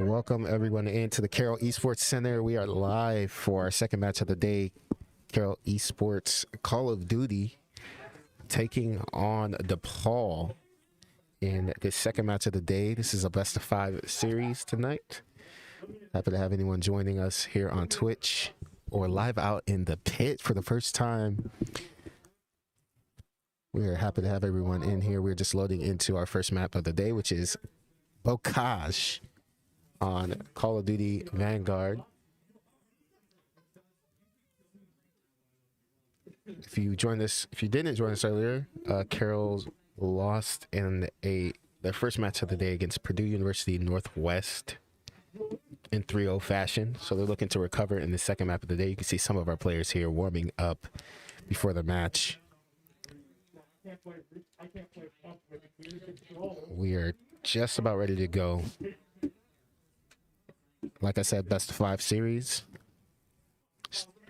Welcome everyone into the Carroll Esports Center. We are live for our second match of the day. Carroll Esports Call of Duty taking on DePaul in this second match of the day. This is a best of 5 series tonight. Happy to have anyone joining us here on Twitch or live out in the pit for the first time. We are happy to have everyone in here. We're just loading into our first map of the day, which is Bocage on Call of Duty Vanguard. If you didn't join us earlier, Carroll lost in their first match of the day against Purdue University Northwest in 3-0 fashion. So they're looking to recover in the second map of the day. You can see some of our players here warming up before the match. We are just about ready to go. Like I said, best of 5 series.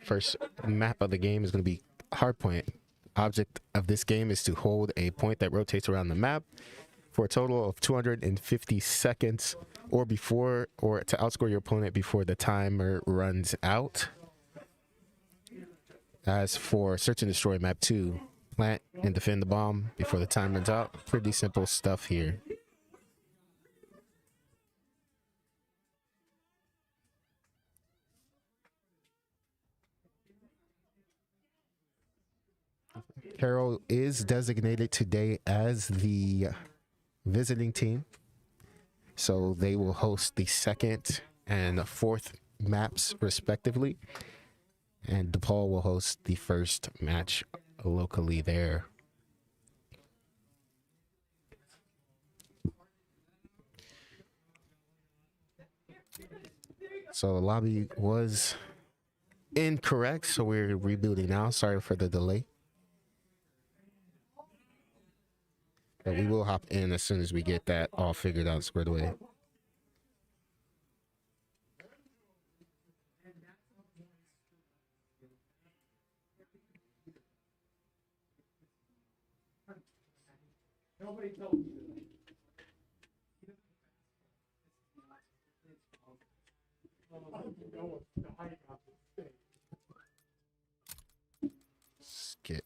First map of the game is going to be hardpoint. Object of this game is to hold a point that rotates around the map for a total of 250 seconds or to outscore your opponent before the timer runs out. As for search and destroy map 2, plant and defend the bomb before the time runs out. Pretty simple stuff here. Carroll is designated today as the visiting team, so they will host the second and fourth maps respectively, and DePaul will host the first match locally there. So the lobby was incorrect, so we're rebuilding now. Sorry for the delay. But we will hop in as soon as we get that all figured out, squared away.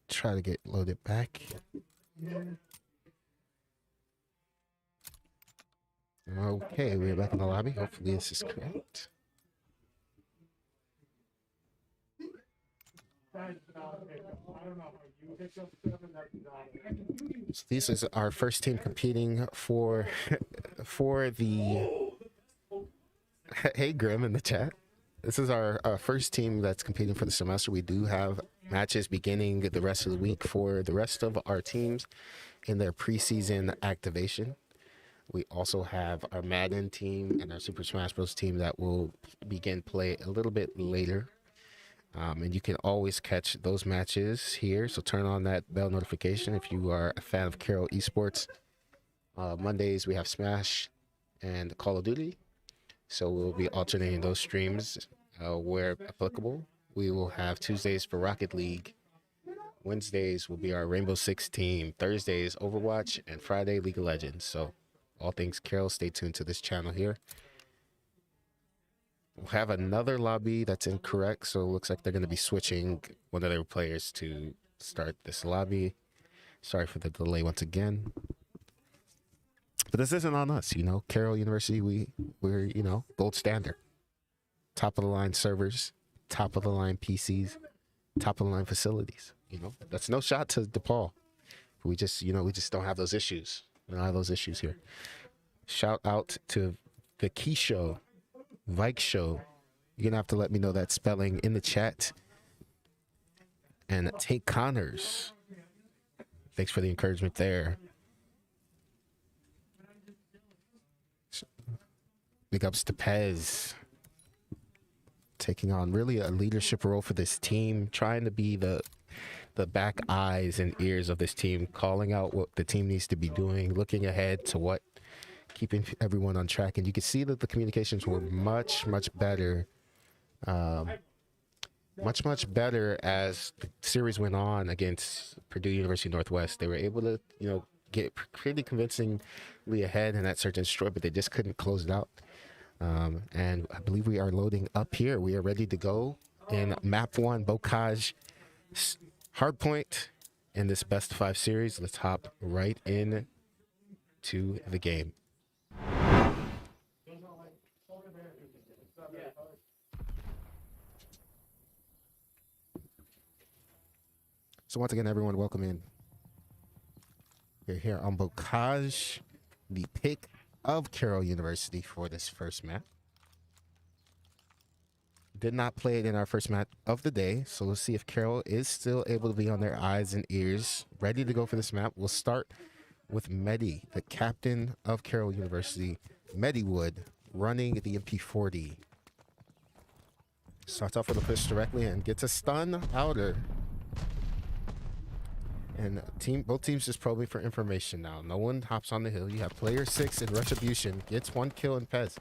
Try to get loaded back. Okay, we're back in the lobby. Hopefully this is correct. So this is our first team competing for the hey Grim in the chat. This is our first team that's competing for the semester. We do have matches beginning the rest of the week for the rest of our teams in their preseason activation. We also have our Madden team and our Super Smash Bros. Team that will begin play a little bit later. And you can always catch those matches here. So turn on that bell notification if you are a fan of Carroll Esports. Mondays we have Smash and Call of Duty. So we'll be alternating those streams where applicable. We will have Tuesdays for Rocket League. Wednesdays will be our Rainbow Six team. Thursdays Overwatch, and Friday League of Legends. So all things Carroll, stay tuned to this channel here. We'll have another lobby that's incorrect, so it looks like they're going to be switching one of their players to start this lobby. Sorry for the delay once again. But this isn't on us, you know. Carroll University, we're, you know, gold standard. Top of the line servers, top of the line PCs, top of the line facilities, you know. That's no shot to DePaul. We just don't have those issues. We don't have those issues here. Shout out to the Key Show, Vike Show. You're going to have to let me know that spelling in the chat. And Tank Connors. Thanks for the encouragement there. Big ups to Pez. Taking on really a leadership role for this team. Trying to be the back eyes and ears of this team, calling out what the team needs to be doing, looking ahead to what, keeping everyone on track. And you can see that the communications were much better, much better as the series went on against Purdue University Northwest. They were able to, you know, get pretty convincingly ahead in that search and destroy, but they just couldn't close it out. And I believe we are loading up here. We are ready to go in map 1, Bocage Hardpoint in this best of 5 series. Let's hop right in to the game. So once again, everyone, welcome in. We're here on Bocage, the pick of Carroll University for this first map. Did not play it in our first map of the day, so let's see if Carroll is still able to be on their eyes and ears, ready to go for this map. We'll start with Medi, the captain of Carroll University. Medi Wood running the MP40. Starts off with a push directly and gets a stun outer. And both teams just probing for information now. No one hops on the hill. You have player 6 in Retribution. Gets 1 kill in Pez.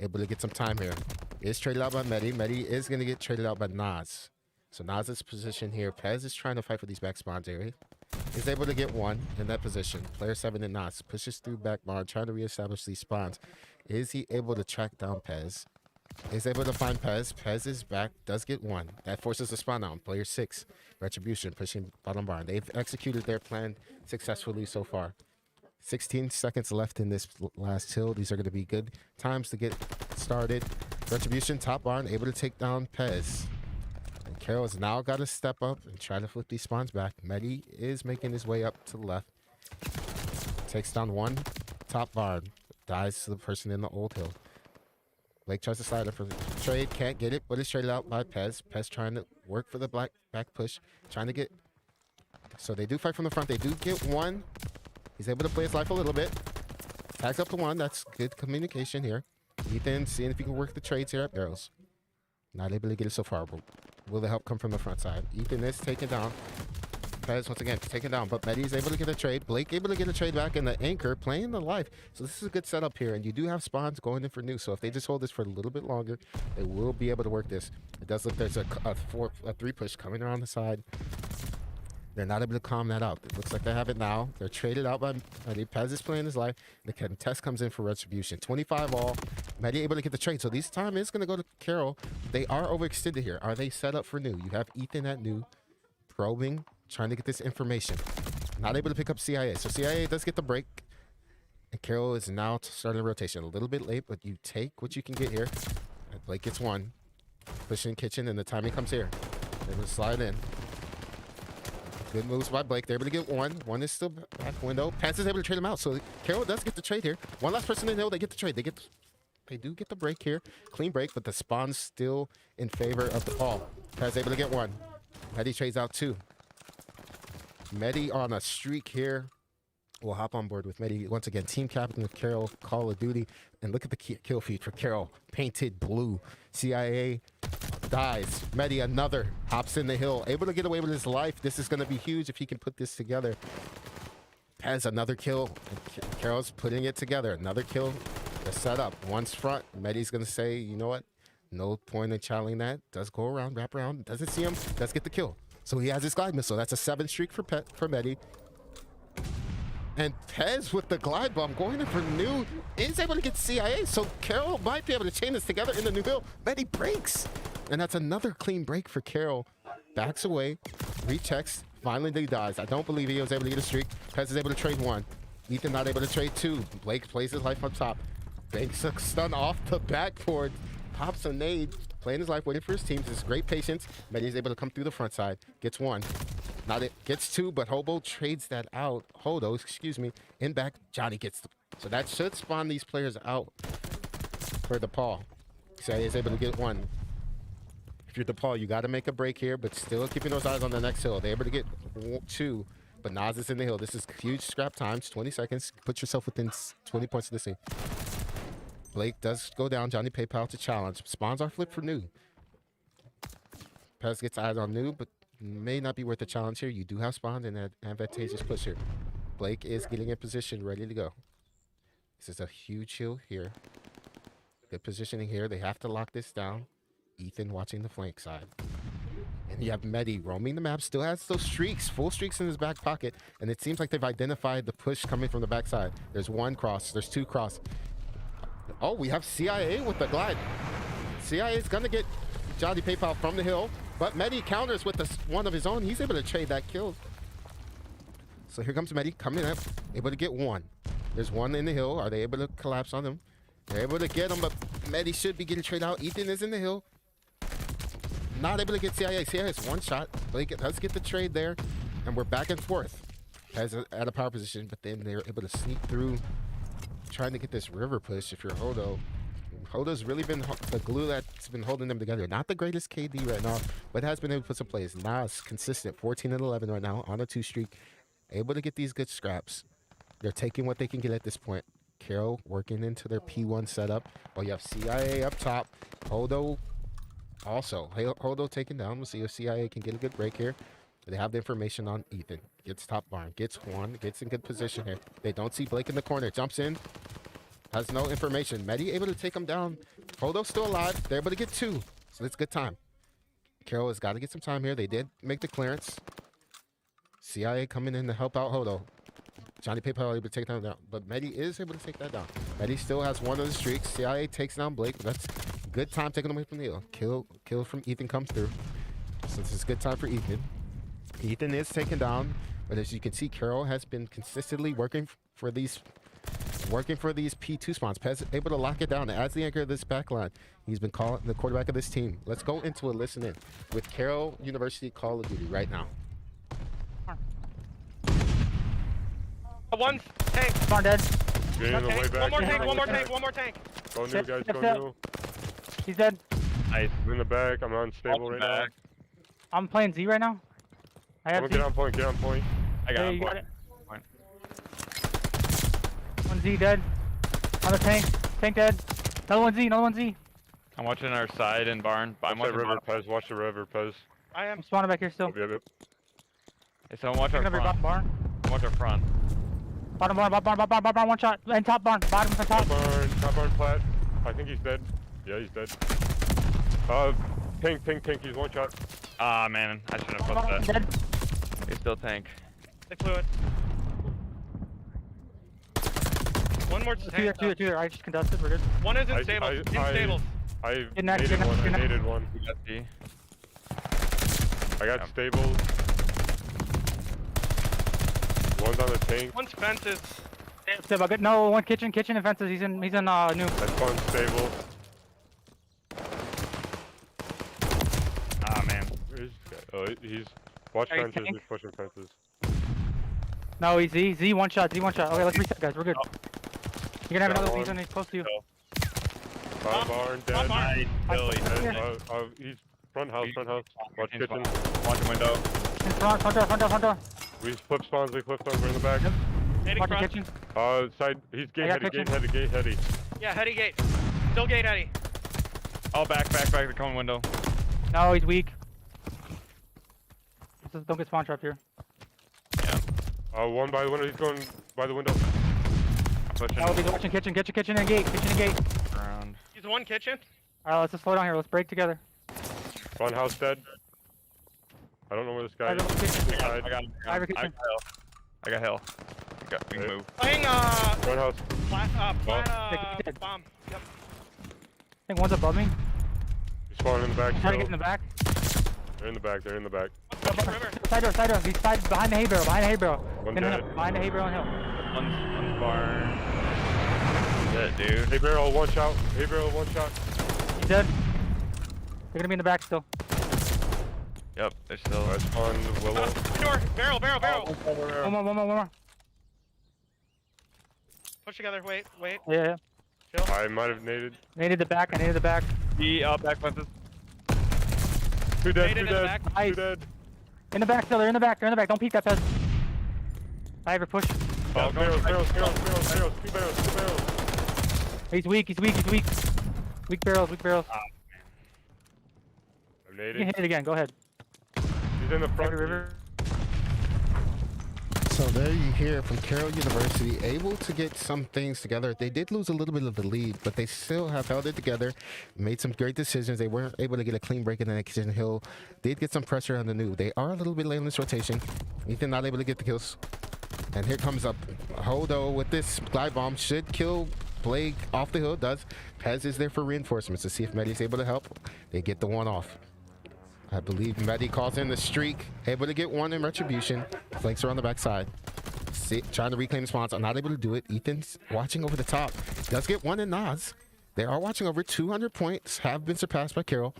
Able to get some time here. Is traded out by Medi. Medi is going to get traded out by Nas. So Nas' position here. Pez is trying to fight for these back spawns area. Is able to get 1 in that position. Player 7 in Nas. Pushes through back barn. Trying to reestablish these spawns. Is he able to track down Pez? Is able to find Pez. Pez is back. Does get 1. That forces a spawn out. Player 6. Retribution pushing bottom barn. They've executed their plan successfully so far. 16 seconds left in this last hill. These are going to be good times to get started. Retribution top barn able to take down Pez. And Carroll has now got to step up and try to flip these spawns back. Medi is making his way up to the left. Takes down 1 top barn. Dies to the person in the old hill. Blake tries to slide up for the trade, can't get it, but it's traded out by Pez. Pez trying to work for the back push, trying to get. So they do fight from the front. They do get 1. He's able to play his life a little bit. Tags up to 1. That's good communication here. Ethan seeing if he can work the trades here at barrels. Not able to get it so far, but will the help come from the front side? Ethan is taken down. Pez once again taken down, but Medi is able to get a trade. Blake able to get a trade back, and the anchor playing the life. So this is a good setup here, and you do have spawns going in for new. So if they just hold this for a little bit longer, they will be able to work this. It does look there's a 3 push coming around the side. They're not able to calm that out. It looks like they have it now. They're traded out by Medi. Pez is playing his life. The contest comes in for Retribution. 25 all. Medi able to get the trade. So this time is going to go to Carroll. They are overextended here. Are they set up for new? You have Ethan at new. Probing. Trying to get this information. Not able to pick up CIA. So CIA does get the break. And Carroll is now starting a rotation. A little bit late, but you take what you can get here. And Blake gets 1. Pushing kitchen, and the timing comes here. Able to slide in. Good moves by Blake. They're able to get 1. 1 is still back window. Pez is able to trade him out. So Carroll does get the trade here. 1 last person in the hill. They get the trade. They do get the break here. Clean break, but the spawn's still in favor of DePaul. Pez able to get 1. Medi trades out 2. Medi on a streak here. We'll hop on board with Medi. Once again, team captain of Carroll, Call of Duty. And look at the kill feed for Carroll. Painted blue. CIA dies. Medi another. Hops in the hill. Able to get away with his life. This is going to be huge if he can put this together. Pez another kill. Carroll's putting it together. Another kill. The setup. One's front. Medi's going to say, you know what? No point in challenging that. Does go around, wrap around. Doesn't see him. Does get the kill. So he has his glide missile. That's a 7 streak for Medi. And Pez with the glide bomb going in for new is able to get CIA. So Carroll might be able to chain this together in the new build. Medi breaks. And that's another clean break for Carroll. Backs away. Rechecks. Finally, he dies. I don't believe he was able to get a streak. Pez is able to trade 1. Ethan not able to trade 2. Blake plays his life up top. Banks a stun off the backboard. Pops a nade. Playing his life, waiting for his team. This is great patience. Medi is able to come through the front side. Gets 1. Not it. Gets 2, but Hobo trades that out. Hodo, excuse me. In back, Johnny gets. So that should spawn these players out for DePaul. So he is able to get 1. If you're DePaul, you got to make a break here, but still keeping those eyes on the next hill. They're able to get 2, but Nas is in the hill. This is huge scrap times. 20 seconds. Put yourself within 20 points of the scene. Blake does go down. Johnny PayPal to challenge. Spawns are flipped for new. Pez gets eyes on new, but may not be worth the challenge here. You do have spawns and an advantageous push here. Blake is getting in position, ready to go. This is a huge hill here. Good positioning here. They have to lock this down. Ethan watching the flank side. And you have Medi roaming the map. Still has those streaks, full streaks in his back pocket. And it seems like they've identified the push coming from the backside. There's 1 cross. There's 2 cross. Oh, we have CIA with the glide. CIA is gonna get Johnny PayPal from the hill, but Medi counters with one of his own. He's able to trade that kill. So here comes Medi coming up, able to get one. There's one in the hill. Are they able to collapse on him? They're able to get him, but Medi should be getting traded out. Ethan is in the hill. Not able to get CIA. CIA has one shot. Blake does get the trade there, and we're back and forth at a power position, but then they're able to sneak through, trying to get this river push. If you're Hodo, Hodo's really been the glue that's been holding them together. Not the greatest KD right now, but has been able to put some plays. Nas consistent, 14 and 11 right now on a 2 streak, able to get these good scraps. They're taking what they can get at this point. Carroll working into their P1 setup. Oh, you have CIA up top. Hodo also. Hodo taken down. We'll see if CIA can get a good break here. They have the information on Ethan. Gets top barn. Gets one. Gets in good position here. They don't see Blake in the corner. Jumps in. Has no information. Medi able to take him down. Hodo's still alive. They're able to get 2. So it's good time. Carroll has got to get some time here. They did make the clearance. CIA coming in to help out Hodo. Johnny PayPal able to take that down, but Medi is able to take that down. Medi still has one of the streaks. CIA takes down Blake. That's good time taking away from the hill. Kill from Ethan comes through. So this is good time for Ethan. Ethan is taken down, but as you can see, Carroll has been consistently working for these P2 spawns. Pez able to lock it down as the anchor of this back line. He's been calling the quarterback of this team. Let's go into a listen in with Carroll University Call of Duty right now. One tank. Barn dead. Getting on the way back. One more tank. Go new, guys. Go new. He's dead. Nice. In the back. I'm unstable right now. I'm playing Z right now. I have Get on point. Get on point. I got you him. got it. One Z dead. On the tank. Tank dead. Another one Z. Another one Z. I'm watching our side and barn. I'm Watch the watching river, Pez. Watch the river, Pez. I am. I'm spawning back here still. Yep. Hey, so I'm watching our Bottom front. barn. Watch our front. Bottom barn. One shot. And top barn. Bottom to top. Top barn plat. I think he's dead. Yeah, he's dead. Tank. He's one shot. Ah, man. I shouldn't have put that. Dead. He's still tank. They flew it. One more tank. Two. I just contested. We're good. One is in stables. In stables. I Get next, naded get one. next, I get naded one. We got D. I got stable. One's on the tank. One's fences. Stable. Good. No, one kitchen and fences. He's in new. That's one stable. Ah, man. Where's this guy? He's watch Are you fences. tank? He's pushing fences. No, he's Z one shot. Okay, let's reset, guys. We're good. You're gonna have Got another one. season. He's close to you. Top barn dead. Nice. Billy. He's front house. Watch kitchen. Watch window. In front door. We flip spawns. We flip spawns. We're in the back. Nading Watch the front. kitchen. Side. He's I got gate kitchen. heady. Yeah, heady gate. Still gate heady. Oh, back. The coming window. No, he's weak. Just don't get spawn trapped here. Yeah. One by the window. He's going by the window. Pushing Oh, he's watching kitchen and gate. around. He's one kitchen. Alright, let's just slow down here. Let's break together. Front house dead. I don't know where this guy is. I got him. Ivor kitchen. I got hill. We can move. Playing Front house. plat bomb. Yep. I think one's above me. He's spawning in the back. Trying to get still. in the back. They're in the back. River. Side door. He's behind the hay barrel. One In the dead. hill. Behind the hay barrel and hill. One's barn. That's it, dude. Hey barrel, one shot. He's He's dead. They're gonna be in the back still. Yep, they're still. That's on Willow. Door. Barrel. One more. Push together. Wait. Yeah. I might have naded. I needed the back. D back fences. Two dead. Naded in the back. Two Nice. dead. In the back still. They're in the back. Don't peek that, Pez. Ivor, push. Barrels. Two barrels. He's weak. Weak barrels. I'm You can naded. hit it again. Go ahead. He's in the front. Heavy river. So there you hear from Carroll University, able to get some things together. They did lose a little bit of the lead, but they still have held it together, made some great decisions. They weren't able to get a clean break in the next kitchen. Hill did get some pressure on the new. They are a little bit late in this rotation. Ethan not able to get the kills. And here comes up Hodo with this glide bomb. Should kill Blake off the hill does. Pez is there for reinforcements to see if Medi's able to help. They get the one off. I believe Medi calls in the streak. Able to get one in retribution. Flanks are on the backside. Trying to reclaim the spawns. I'm not able to do it. Ethan's watching over the top. Does get one in Nas. They are watching over. 200 points have been surpassed by Carroll.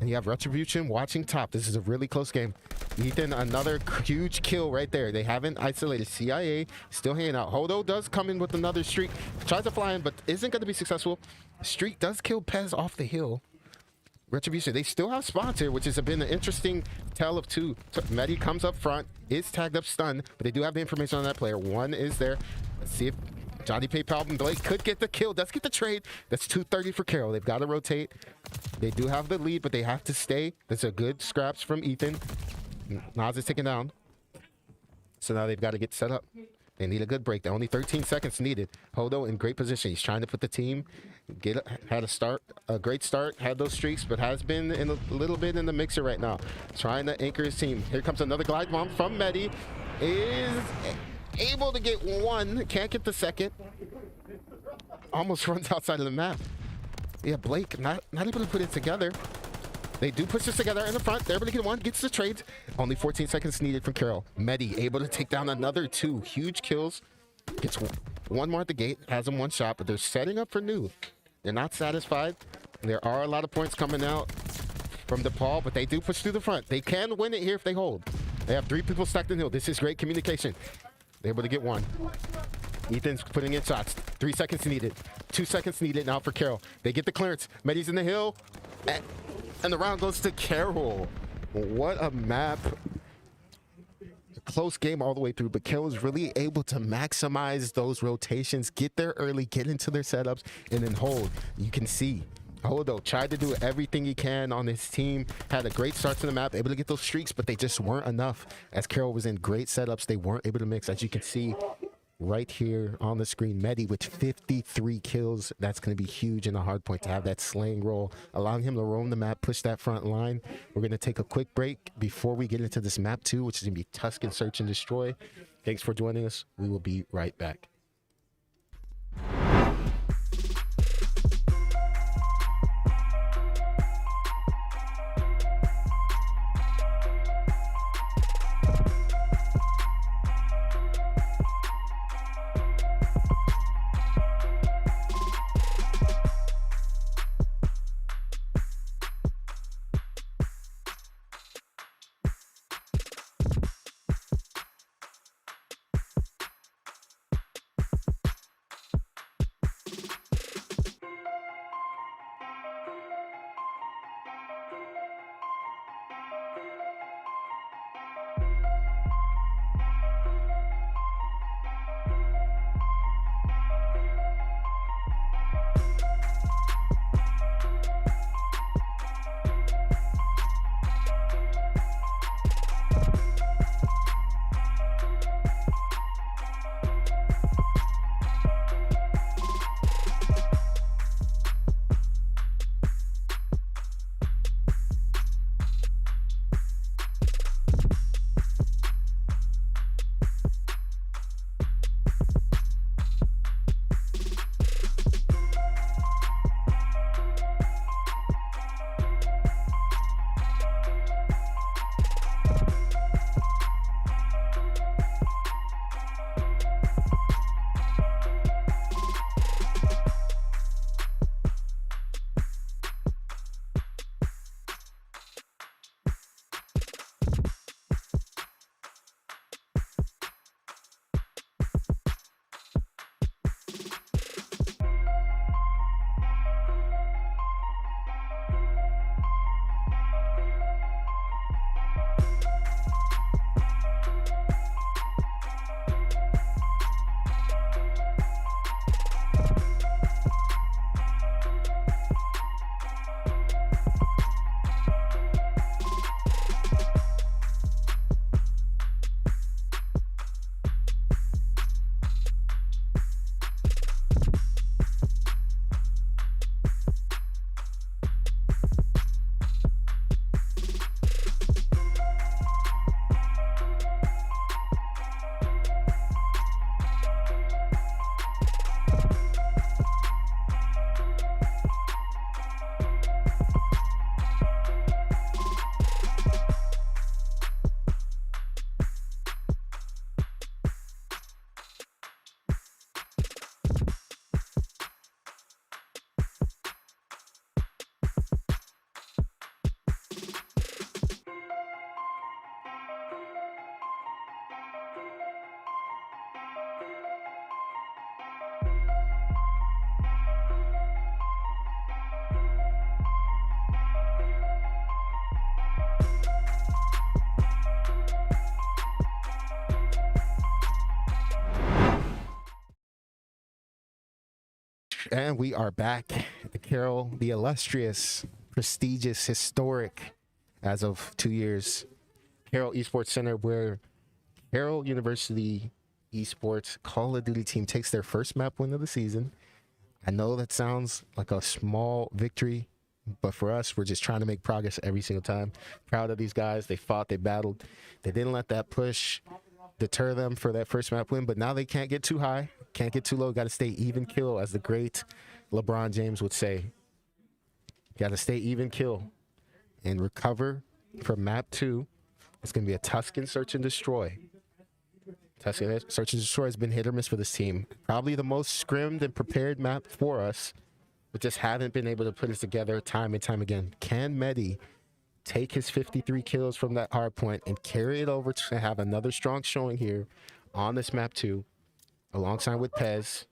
And you have Retribution watching top. This is a really close game. Ethan, another huge kill right there. They haven't isolated. CIA still hanging out. Hodo does come in with another streak. Tries to fly in, but isn't going to be successful. Streak does kill Pez off the hill. Retribution, they still have spots here, which has been an interesting tale of two. So Medi comes up front, is tagged up stun, but they do have the information on that player. One is there. Let's see if Johnny PayPal and Blake could get the kill. Does get the trade. That's 230 for Carroll. They've got to rotate. They do have the lead, but they have to stay. That's a good scraps from Ethan. Nas is taken down. So now they've got to get set up. They need a good break. They're only 13 seconds needed. Hodo in great position. He's trying to put the team, had a great start, had those streaks, but has been in a little bit in the mixer right now. Trying to anchor his team. Here comes another glide bomb from Medi. Is able to get one. Can't get the second. Almost runs outside of the map. Yeah, Blake not able to put it together. They do push this together in the front. They're able to get one. Gets the trades. Only 14 seconds needed from Carroll. Medi able to take down another two. Huge kills. Gets one more at the gate. Has him one shot, but they're setting up for new. They're not satisfied. There are a lot of points coming out from DePaul, but they do push through the front. They can win it here if they hold. They have 3 people stacked in the hill. This is great communication. They're able to get one. Ethan's putting in shots. 3 seconds needed. 2 seconds needed now for Carroll. They get the clearance. Medi's in the hill. And the round goes to Carroll. What a map. A close game all the way through, but Carroll is really able to maximize those rotations, get there early, get into their setups, and then hold. You can see Hodo tried to do everything he can on his team, had a great start to the map, able to get those streaks, but they just weren't enough. As Carroll was in great setups, they weren't able to mix. As you can see right here on the screen, Medi with 53 kills. That's going to be huge and a hard point to have that slaying role, allowing him to roam the map, push that front line. We're going to take a quick break before we get into this map 2, which is going to be Tuscan Search and Destroy. Thanks for joining us. We will be right back. And we are back. The Carroll, the illustrious, prestigious, historic, as of 2 years, Carroll Esports Center, where Carroll University Esports Call of Duty team takes their first map win of the season. I know that sounds like a small victory, but for us, we're just trying to make progress every single time. Proud of these guys. They fought, they battled. They didn't let that push deter them for that first map win, but now they can't get too high, can't get too low. Got to stay even kill, as the great LeBron James would say. Got to stay even kill and recover from map 2. It's going to be a Tuscan search and destroy. Tuscan search and destroy has been hit or miss for this team. Probably the most scrimmed and prepared map for us, but just haven't been able to put it together time and time again. Can Medi take his 53 kills from that hard point and carry it over to have another strong showing here on this map 2, alongside with Pez?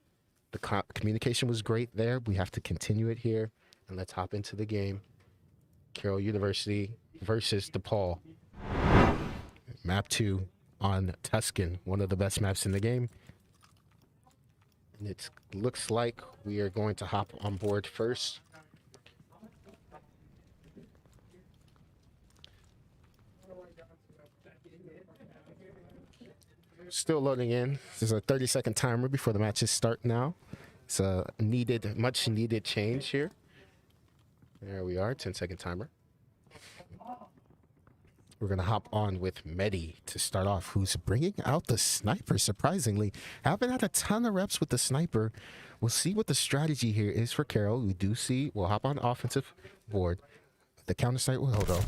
The communication was great there. We have to continue it here, and let's hop into the game. Carroll University versus DePaul. Map 2 on Tuscan, one of the best maps in the game. And it looks like we are going to hop on board first. Still loading in. There's a 30-second timer before the matches start now. It's a much needed change here. There we are, 10-second timer. We're going to hop on with Medi to start off, who's bringing out the sniper, surprisingly. Haven't had a ton of reps with the sniper. We'll see what the strategy here is for Carroll. We do see, we'll hop on offensive board. The counter snipe with Hodo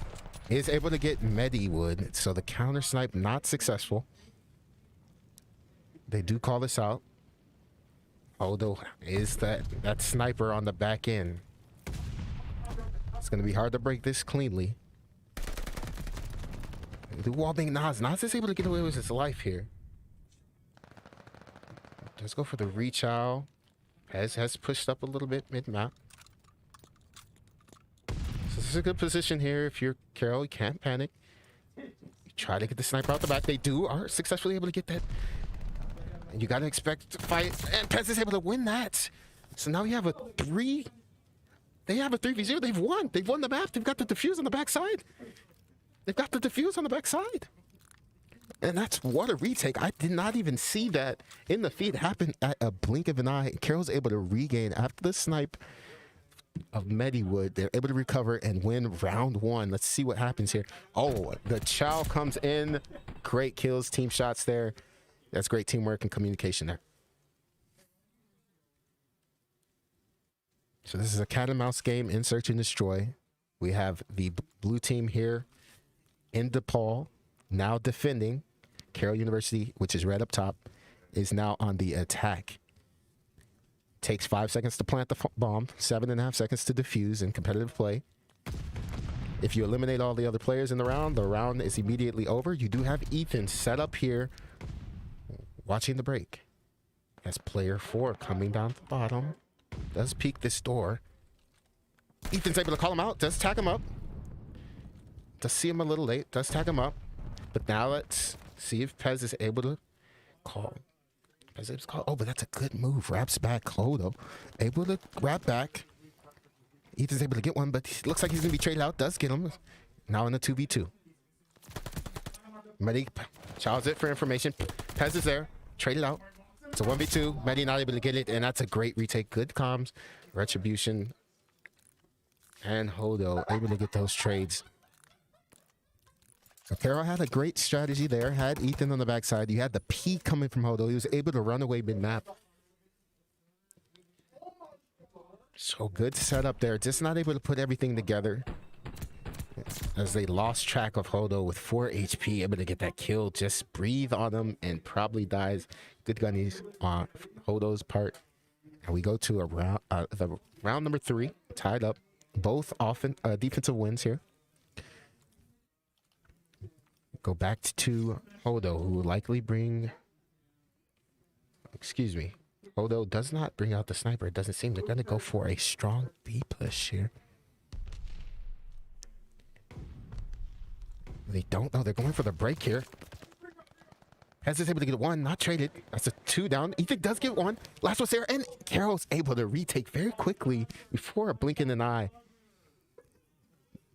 is able to get Medi wood, so the counter snipe not successful. They do call this out. Hodo is that sniper on the back end. It's going to be hard to break this cleanly. The wall being Nas. Nas is able to get away with his life here. Let's go for the reach out. Has pushed up a little bit mid-map. So this is a good position here. If you're Carroll, you can't panic. You try to get the sniper out the back. They are successfully able to get that. And you got to expect to fight. And Pez is able to win that. So now we have a 3. They have a 3v0. They've won. They've won the map. They've got the defuse on the backside. They've got the defuse on the backside. And that's what a retake. I did not even see that in the feed happen at a blink of an eye. Carroll's able to regain after the snipe of Mediwood. They're able to recover and win round 1. Let's see what happens here. Oh, the Chow comes in. Great kills, team shots there. That's great teamwork and communication there. So this is a cat and mouse game in search and destroy. We have the blue team here in DePaul, now defending. Carroll University, which is red up top, is now on the attack. Takes 5 seconds to plant the bomb, 7.5 seconds to defuse in competitive play. If you eliminate all the other players in the round is immediately over. You do have Ethan set up here, watching the break. As player 4 coming down the bottom, does peek this door. Ethan's able to call him out, does tag him up. Does see him a little late, does tag him up. But now let's see if Pez is able to call. Pez is able to call. Oh, but that's a good move. Wraps back Clodo. Able to wrap back. Ethan's able to get one, but looks like he's going to be traded out. Does get him. Now in the 2v2. Medi chows it for information. Pez is there. Traded out. It's a 1v2. Medi not able to get it, and that's a great retake. Good comms. Retribution. And Hodo able to get those trades. So Carroll had a great strategy there. Had Ethan on the backside. You had the P coming from Hodo. He was able to run away mid-map. So good setup there. Just not able to put everything together. As they lost track of Hodo with 4 HP. Able to get that kill. Just breathe on him and probably dies. Good gunnies on Hodo's part. And we go to a round number 3. Tied up. Both defensive wins here. Go back to Hodo, who will likely bring... Excuse me. Hodo does not bring out the sniper. It doesn't seem they're going to go for a strong B push here. They don't know. They're going for the break here. Pez is able to get one, not traded. That's a 2 down. Ethan does get one. Last one's there, and Carroll's able to retake very quickly before a blink in an eye.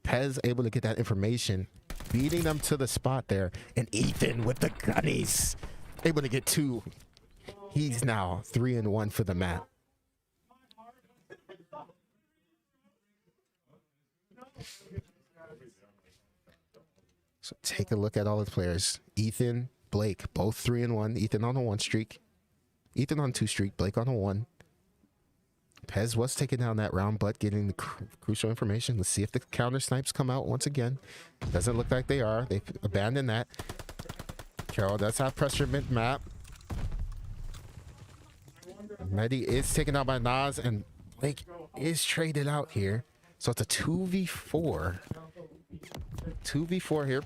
Pez able to get that information, beating them to the spot there. And Ethan with the gunnies, able to get 2. He's now 3-1 for the map. So take a look at all the players. Ethan, Blake, both 3-1. Ethan on a 1 streak. Ethan on 2 streak. Blake on a 1. Pez was taking down that round, but getting the crucial information. Let's see if the counter snipes come out once again. Doesn't look like they are. They've abandoned that. Carroll does have pressure mid-map. Medi is taken out by Nas, and Blake is traded out here. So it's a 2v4. 2v4 here.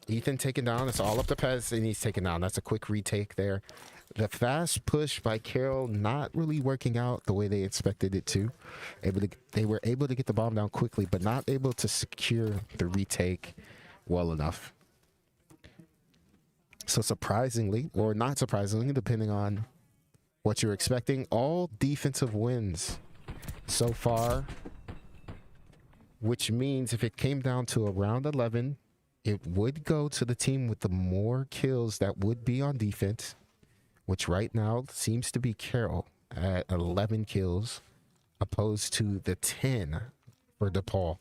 Ethan taken down. It's all up to Pez, and he's taken down. That's a quick retake there. The fast push by Carroll not really working out the way they expected it to. They were able to get the bomb down quickly, but not able to secure the retake well enough. So surprisingly, or not surprisingly, depending on what you're expecting, all defensive wins so far, which means if it came down to a round 11, it would go to the team with the more kills that would be on defense, which right now seems to be Carroll at 11 kills, opposed to the 10 for DePaul.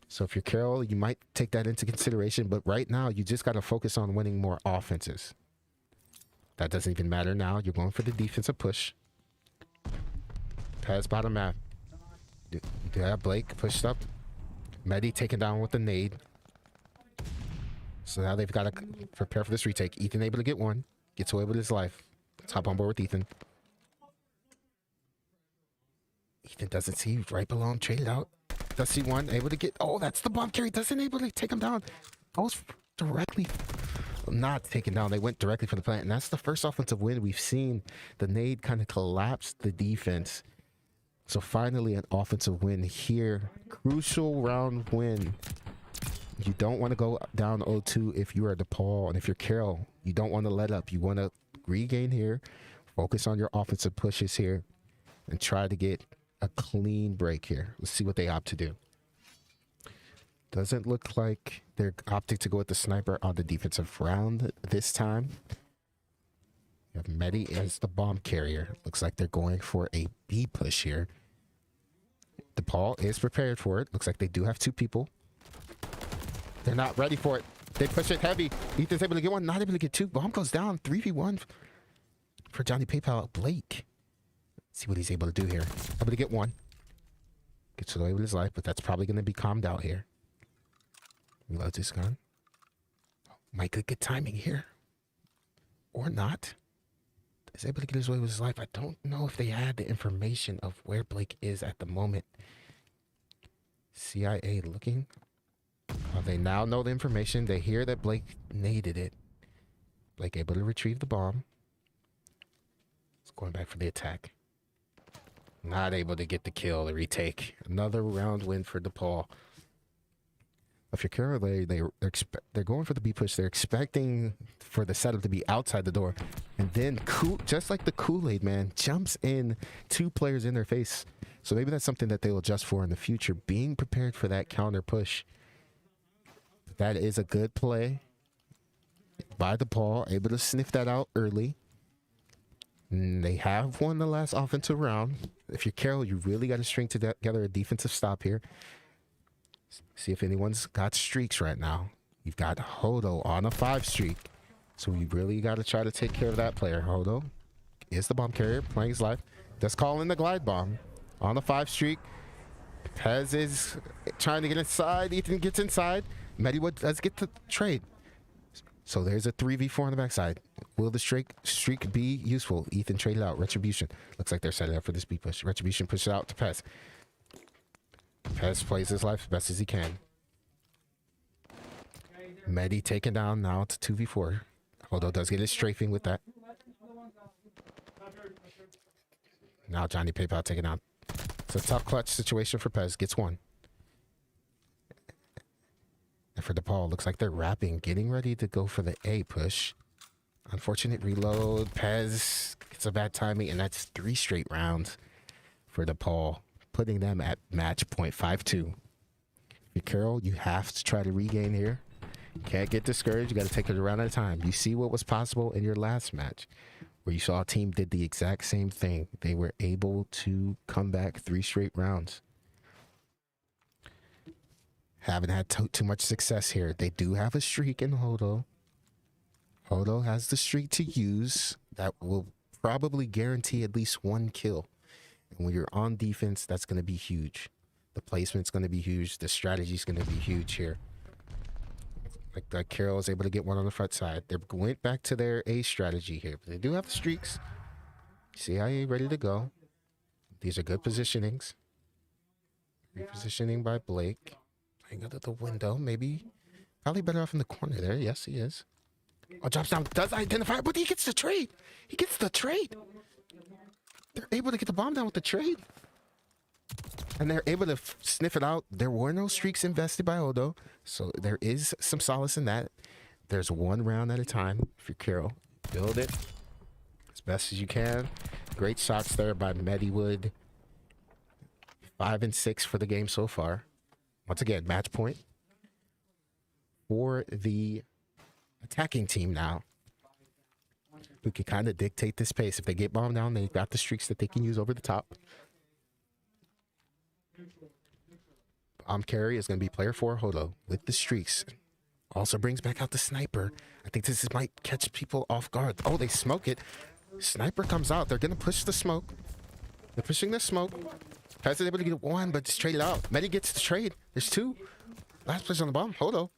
So if you're Carroll, you might take that into consideration, but right now you just got to focus on winning more offenses. That doesn't even matter now. You're going for the defensive push. Pass bottom map. You do have Blake pushed up. Medi taken down with the nade. So now they've got to prepare for this retake. Ethan able to get one. Gets away with his life. Let's hop on board with Ethan. Ethan doesn't see right below him. Traded out. Does see one. Able to get... Oh, that's the bomb carry. Doesn't able to take him down. Goes directly... Not taken down. They went directly for the plant. And that's the first offensive win we've seen. The nade kind of collapsed the defense. So finally an offensive win here. Crucial round win. You don't want to go down 0-2 if you are DePaul, and if you're Carroll, you don't want to let up. You want to regain here, focus on your offensive pushes here, and try to get a clean break here. Let's see what they opt to do. Doesn't look like they're opting to go with the sniper on the defensive round this time. You have Medi as the bomb carrier. Looks like they're going for a B push here. DePaul is prepared for it. Looks like they do have 2 people. They're not ready for it. They push it heavy. Ethan's able to get one, not able to get 2. Bomb goes down. 3v1 for Johnny PayPal. Blake. Let's see what he's able to do here. Able to get 1. Gets away with his life, but that's probably going to be calmed out here. Reloads his gun. Might get good timing here. Or not. He's able to get his way with his life. I don't know if they had the information of where Blake is at the moment. CIA looking. They now know the information. They hear that Blake naded it. Blake able to retrieve the bomb. It's going back for the attack. Not able to get the kill, the retake. Another round win for DePaul. If you're Carroll, they're going for the B push. They're expecting for the setup to be outside the door. And then, just like the Kool-Aid man, jumps in 2 players in their face. So maybe that's something that they'll adjust for in the future. Being prepared for that counter push. That is a good play by DePaul, able to sniff that out early. And they have won the last offensive round. If you're Carroll, you really got to string together a defensive stop here. See if anyone's got streaks right now. You've got Hodo on a 5 streak. So we really got to try to take care of that player. Hodo is the bomb carrier, playing his life. Does call in the glide bomb on a 5 streak. Pez is trying to get inside. Ethan gets inside. Mediwood does get the trade. So there's a 3v4 on the backside. Will the streak be useful? Ethan traded out. Retribution. Looks like they're setting up for this B push. Retribution pushes out to Pez. Pez plays his life as best as he can. Medi taken down. Now it's 2v4. Although does get his strafing with that. Now Johnny PayPal taken out. It's a tough clutch situation for Pez. Gets 1. for DePaul. Looks like they're wrapping, getting ready to go for the A push. Unfortunate reload. Pez gets a bad timing, and that's 3 straight rounds for DePaul, putting them at match point 5-2. Carroll, you have to try to regain here. Can't get discouraged. You got to take it a round at a time. You see what was possible in your last match, where you saw a team did the exact same thing. They were able to come back 3 straight rounds. Haven't had too much success here. They do have a streak in Hodo. Hodo has the streak to use that will probably guarantee at least 1 kill. And when you're on defense, that's going to be huge. The placement's going to be huge. The strategy's going to be huge here. Like Carroll is able to get one on the front side. They went back to their A strategy here. But they do have the streaks. CIA ready to go. These are good positionings. Repositioning by Blake. Playing out of the window, maybe. Probably better off in the corner there. Yes, he is. Oh, drops down. Does identify, but he gets the trade. He gets the trade. They're able to get the bomb down with the trade. And they're able to sniff it out. There were no streaks invested by Odo, so there is some solace in that. There's 1 round at a time for Carroll. Build it as best as you can. Great shots there by Mediwood. 5 and 6 for the game so far. Once again, match point for the attacking team now, who can kind of dictate this pace. If they get bombed down, they've got the streaks that they can use over the top. Bomb carry is going to be player 4, Hodo, with the streaks. Also brings back out the sniper. I think this might catch people off guard. Oh, they smoke it. Sniper comes out. They're going to push the smoke. They're pushing the smoke. Pez is able to get 1, but just trade it out. Medi gets the trade. There's 2. Last place on the bomb, Hodo.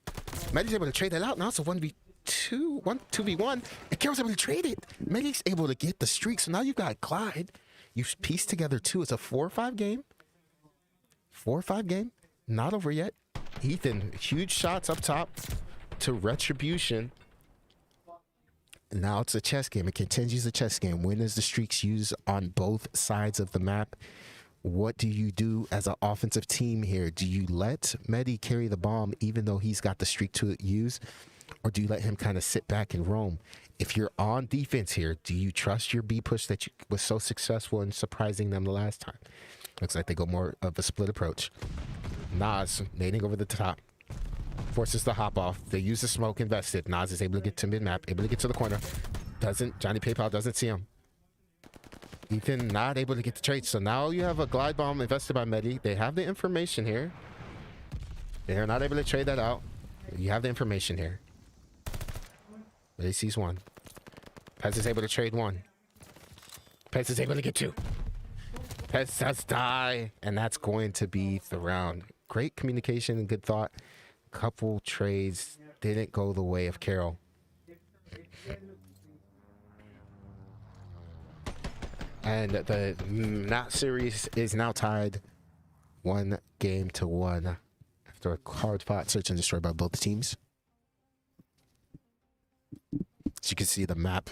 Medi's able to trade that out. Now it's a 2v1. And Carroll's able to trade it. Medi's able to get the streak. So now you've got Clyde. You've pieced together 2. It's a 4-5 game. 4-5 game. Not over yet. Ethan, huge shots up top to Retribution. Now it's a chess game. It continues the chess game. When is the streaks used on both sides of the map? What do you do as an offensive team here? Do you let Medi carry the bomb even though he's got the streak to use? Or do you let him kind of sit back and roam? If you're on defense here, do you trust your B push that was so successful in surprising them the last time? Looks like they go more of a split approach. Nas nading over the top. Forces the hop off. They use the smoke invested. Nas is able to get to mid-map, able to get to the corner. Johnny PayPal doesn't see him. Ethan not able to get the trade. So now you have a glide bomb invested by Medi. They have the information here. They are not able to trade that out. You have the information here. Medi sees 1. Pez is able to trade 1. Pez is able to get 2. Pez does die, and that's going to be the round. Great communication and good thought. Couple trades didn't go the way of Carroll. And the NAT series is now tied 1-1 after a hard fought search and destroy by both teams. As you can see, the map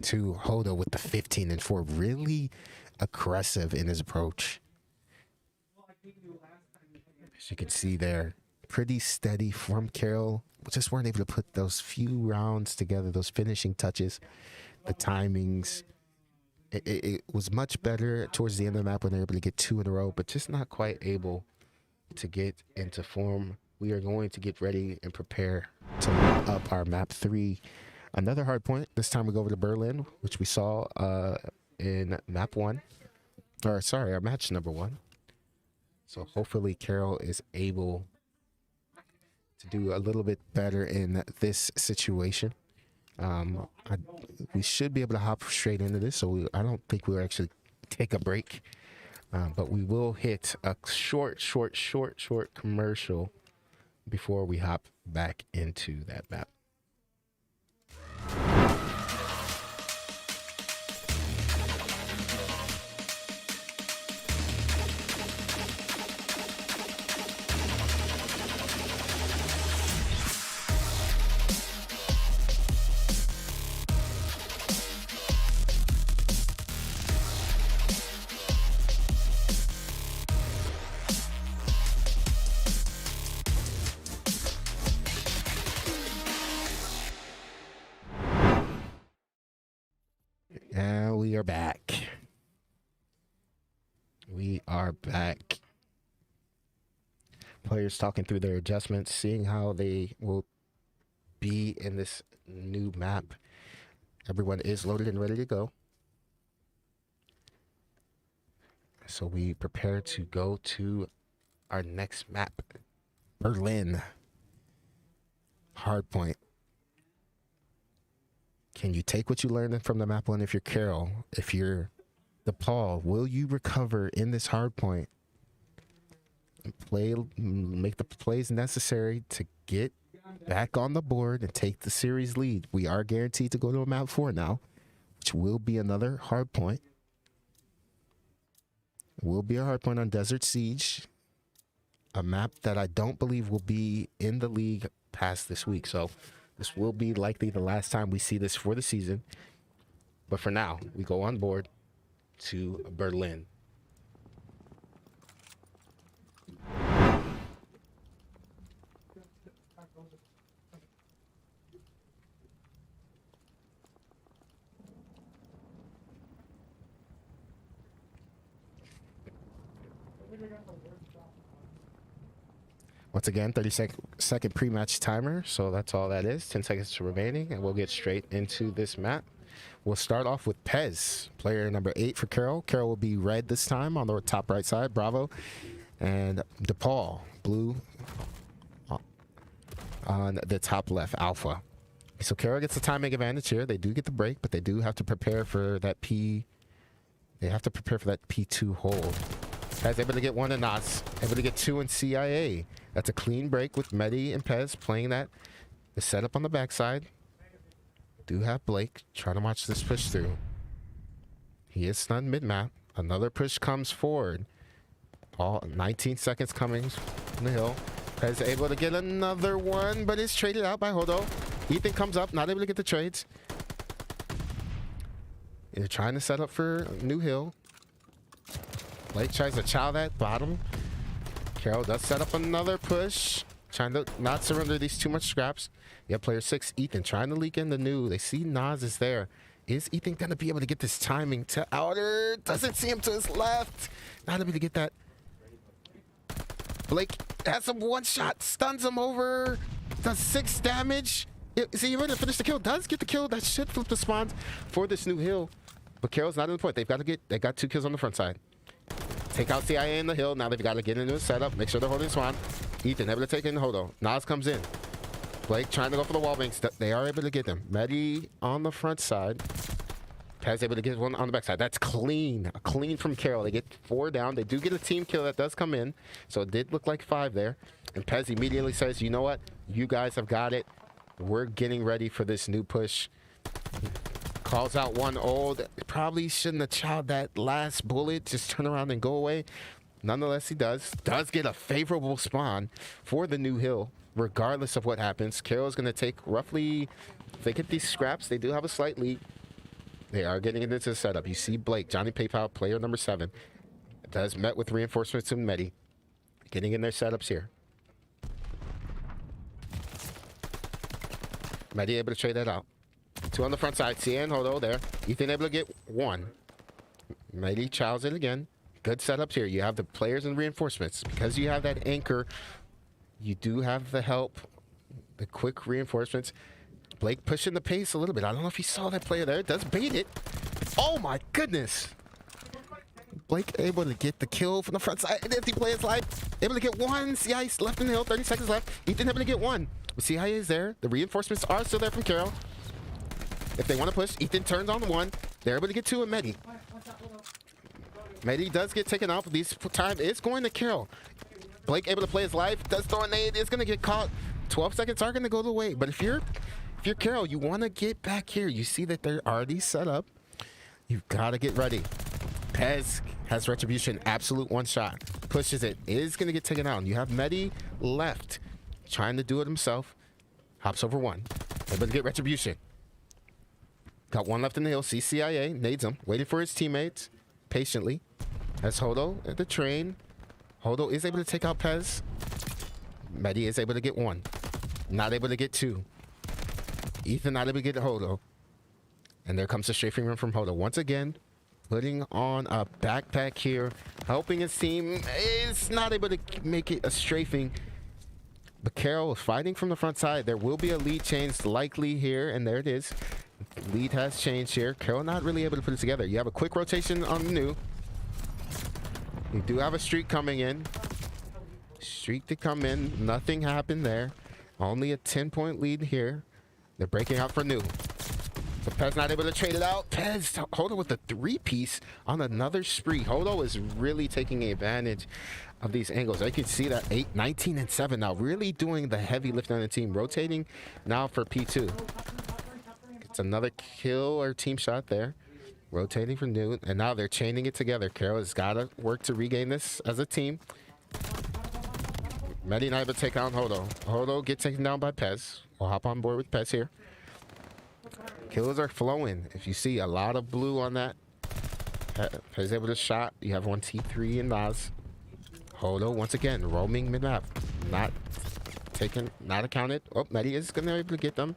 to Hodo with the 15 and 4, really aggressive in his approach. As you can see there, pretty steady from Carroll. Just weren't able to put those few rounds together, those finishing touches, the timings. It was much better towards the end of the map when they were able to get 2 in a row, but just not quite able to get into form. We are going to get ready and prepare to load up our map 3. Another hard point. This time we go over to Berlin, which we saw in map 1. Or sorry, our match number 1. So hopefully Carroll is able to do a little bit better in this situation. We should be able to hop straight into this, so I don't think we'll actually take a break. But we will hit a short commercial before we hop back into that map. are back. We are back. Players talking through their adjustments, seeing how they will be in this new map. Everyone is loaded and ready to go. So we prepare to go to our next map, Berlin. Hardpoint. Can you take what you learned from the map one if you're Carroll? If you're DePaul, will you recover in this hardpoint? Make the plays necessary to get back on the board and take the series lead. We are guaranteed to go to a map 4 now, which will be another hardpoint. Will be a hardpoint on Desert Siege, a map that I don't believe will be in the league past this week. So this will be likely the last time we see this for the season. But for now, we go on board to Berlin. Once again, 30-second pre-match timer, so that's all that is. 10 seconds remaining, and we'll get straight into this map. We'll start off with Pez, player number 8 for Carroll. Carroll will be red this time on the top right side, Bravo. And DePaul, blue on the top left, Alpha. So Carroll gets the timing advantage here. They do get the break, but they do have to prepare for that P. They have to prepare for that P2 hold. Pez able to get 1 in Knots, able to get 2 in CIA. That's a clean break with Medi and Pez playing that. The setup on the backside. Do have Blake trying to watch this push through. He is stunned mid-map. Another push comes forward. All 19 seconds coming from the hill. Pez able to get another one, but is traded out by Hodo. Ethan comes up, not able to get the trades. They're trying to set up for New Hill. Blake tries to chow that bottom. Carroll does set up another push. Trying to not surrender these too much scraps. Yeah, player 6, Ethan, trying to leak in the new. They see Nas is there. Is Ethan going to be able to get this timing to outer? Doesn't see him to his left. Not able to get that. Blake has him one shot. Stuns him over. Does 6 damage. Is he ready to finish the kill? Does get the kill. That should flip the spawns for this New Hill. But Carroll's not in the point. They got 2 kills on the front side. Take out CIA in the hill. Now they've got to get into a setup. Make sure they're holding spawn. Ethan able to take in Hodo. Nas comes in. Blake trying to go for the wall banks. They are able to get them. Medi on the front side. Pez able to get 1 on the back side. That's clean. Clean from Carroll. They get 4 down. They do get a team kill that does come in. So it did look like 5 there. And Pez immediately says, you know what? You guys have got it. We're getting ready for this new push. Calls out 1 old. Probably shouldn't have chowed that last bullet. Just turn around and go away. Nonetheless, he does. Does get a favorable spawn for the New Hill, regardless of what happens. Carroll's going to take roughly, if they get these scraps, they do have a slight lead. They are getting into the setup. You see Blake, Johnny PayPal, player number 7. Does met with reinforcements and Medi. Getting in their setups here. Medi able to trade that out. 2 on the front side. CN Hodo there. Ethan able to get 1. Medi chows it again. Good setups here. You have the players and reinforcements. Because you have that anchor, you do have the help, the quick reinforcements. Blake pushing the pace a little bit. I don't know if you saw that player there. It does bait it. Oh my goodness. Blake able to get the kill from the front side. And empty player's life. Able to get 1. CIA left in the hill. 30 seconds left. Ethan able to get 1. CIA is there. The reinforcements are still there from Carroll. If they want to push, Ethan turns on 1. They're able to get 2 and Medi. Medi does get taken off. This time is going to Carroll. Blake able to play his life. Does throw a nade. Is going to get caught. 12 seconds are going to go the way. But if you're Carroll, you want to get back here. You see that they're already set up. You've got to get ready. Pez has retribution. Absolute 1 shot. Pushes it. Is going to get taken out. You have Medi left. Trying to do it himself. Hops over 1. Able to get retribution. Got 1 left in the hill. CIA nades him. Waiting for his teammates. Patiently. Has Hodo at the train. Hodo is able to take out Pez. Medi is able to get 1. Not able to get 2. Ethan not able to get Hodo. And there comes the strafing run from Hodo. Once again, putting on a backpack here, helping his team. Is not able to make it a strafing. But Carroll is fighting from the front side. There will be a lead change likely here, and there it is. Lead has changed here. Carroll not really able to put it together. You have a quick rotation on the new. You do have a streak coming in. Streak to come in. Nothing happened there. Only a 10-point lead here. They're breaking out for new. So Pez not able to trade it out. Pez, Hodo with a 3-piece on another spree. Hodo is really taking advantage of these angles. I can see that 19 and 7 now, really doing the heavy lift on the team. Rotating now for P2. It's another kill or team shot there. Rotating for new, and now they're chaining it together. Carroll has got to work to regain this as a team. Medi not able to take on Hodo. Hodo gets taken down by Pez. We'll hop on board with Pez here. Kills are flowing. If you see a lot of blue on that, Pez able to shot. You have one T3 and Nas. Hodo once again roaming mid-map. Not taken, not accounted. Oh, Medi is gonna be able to get them.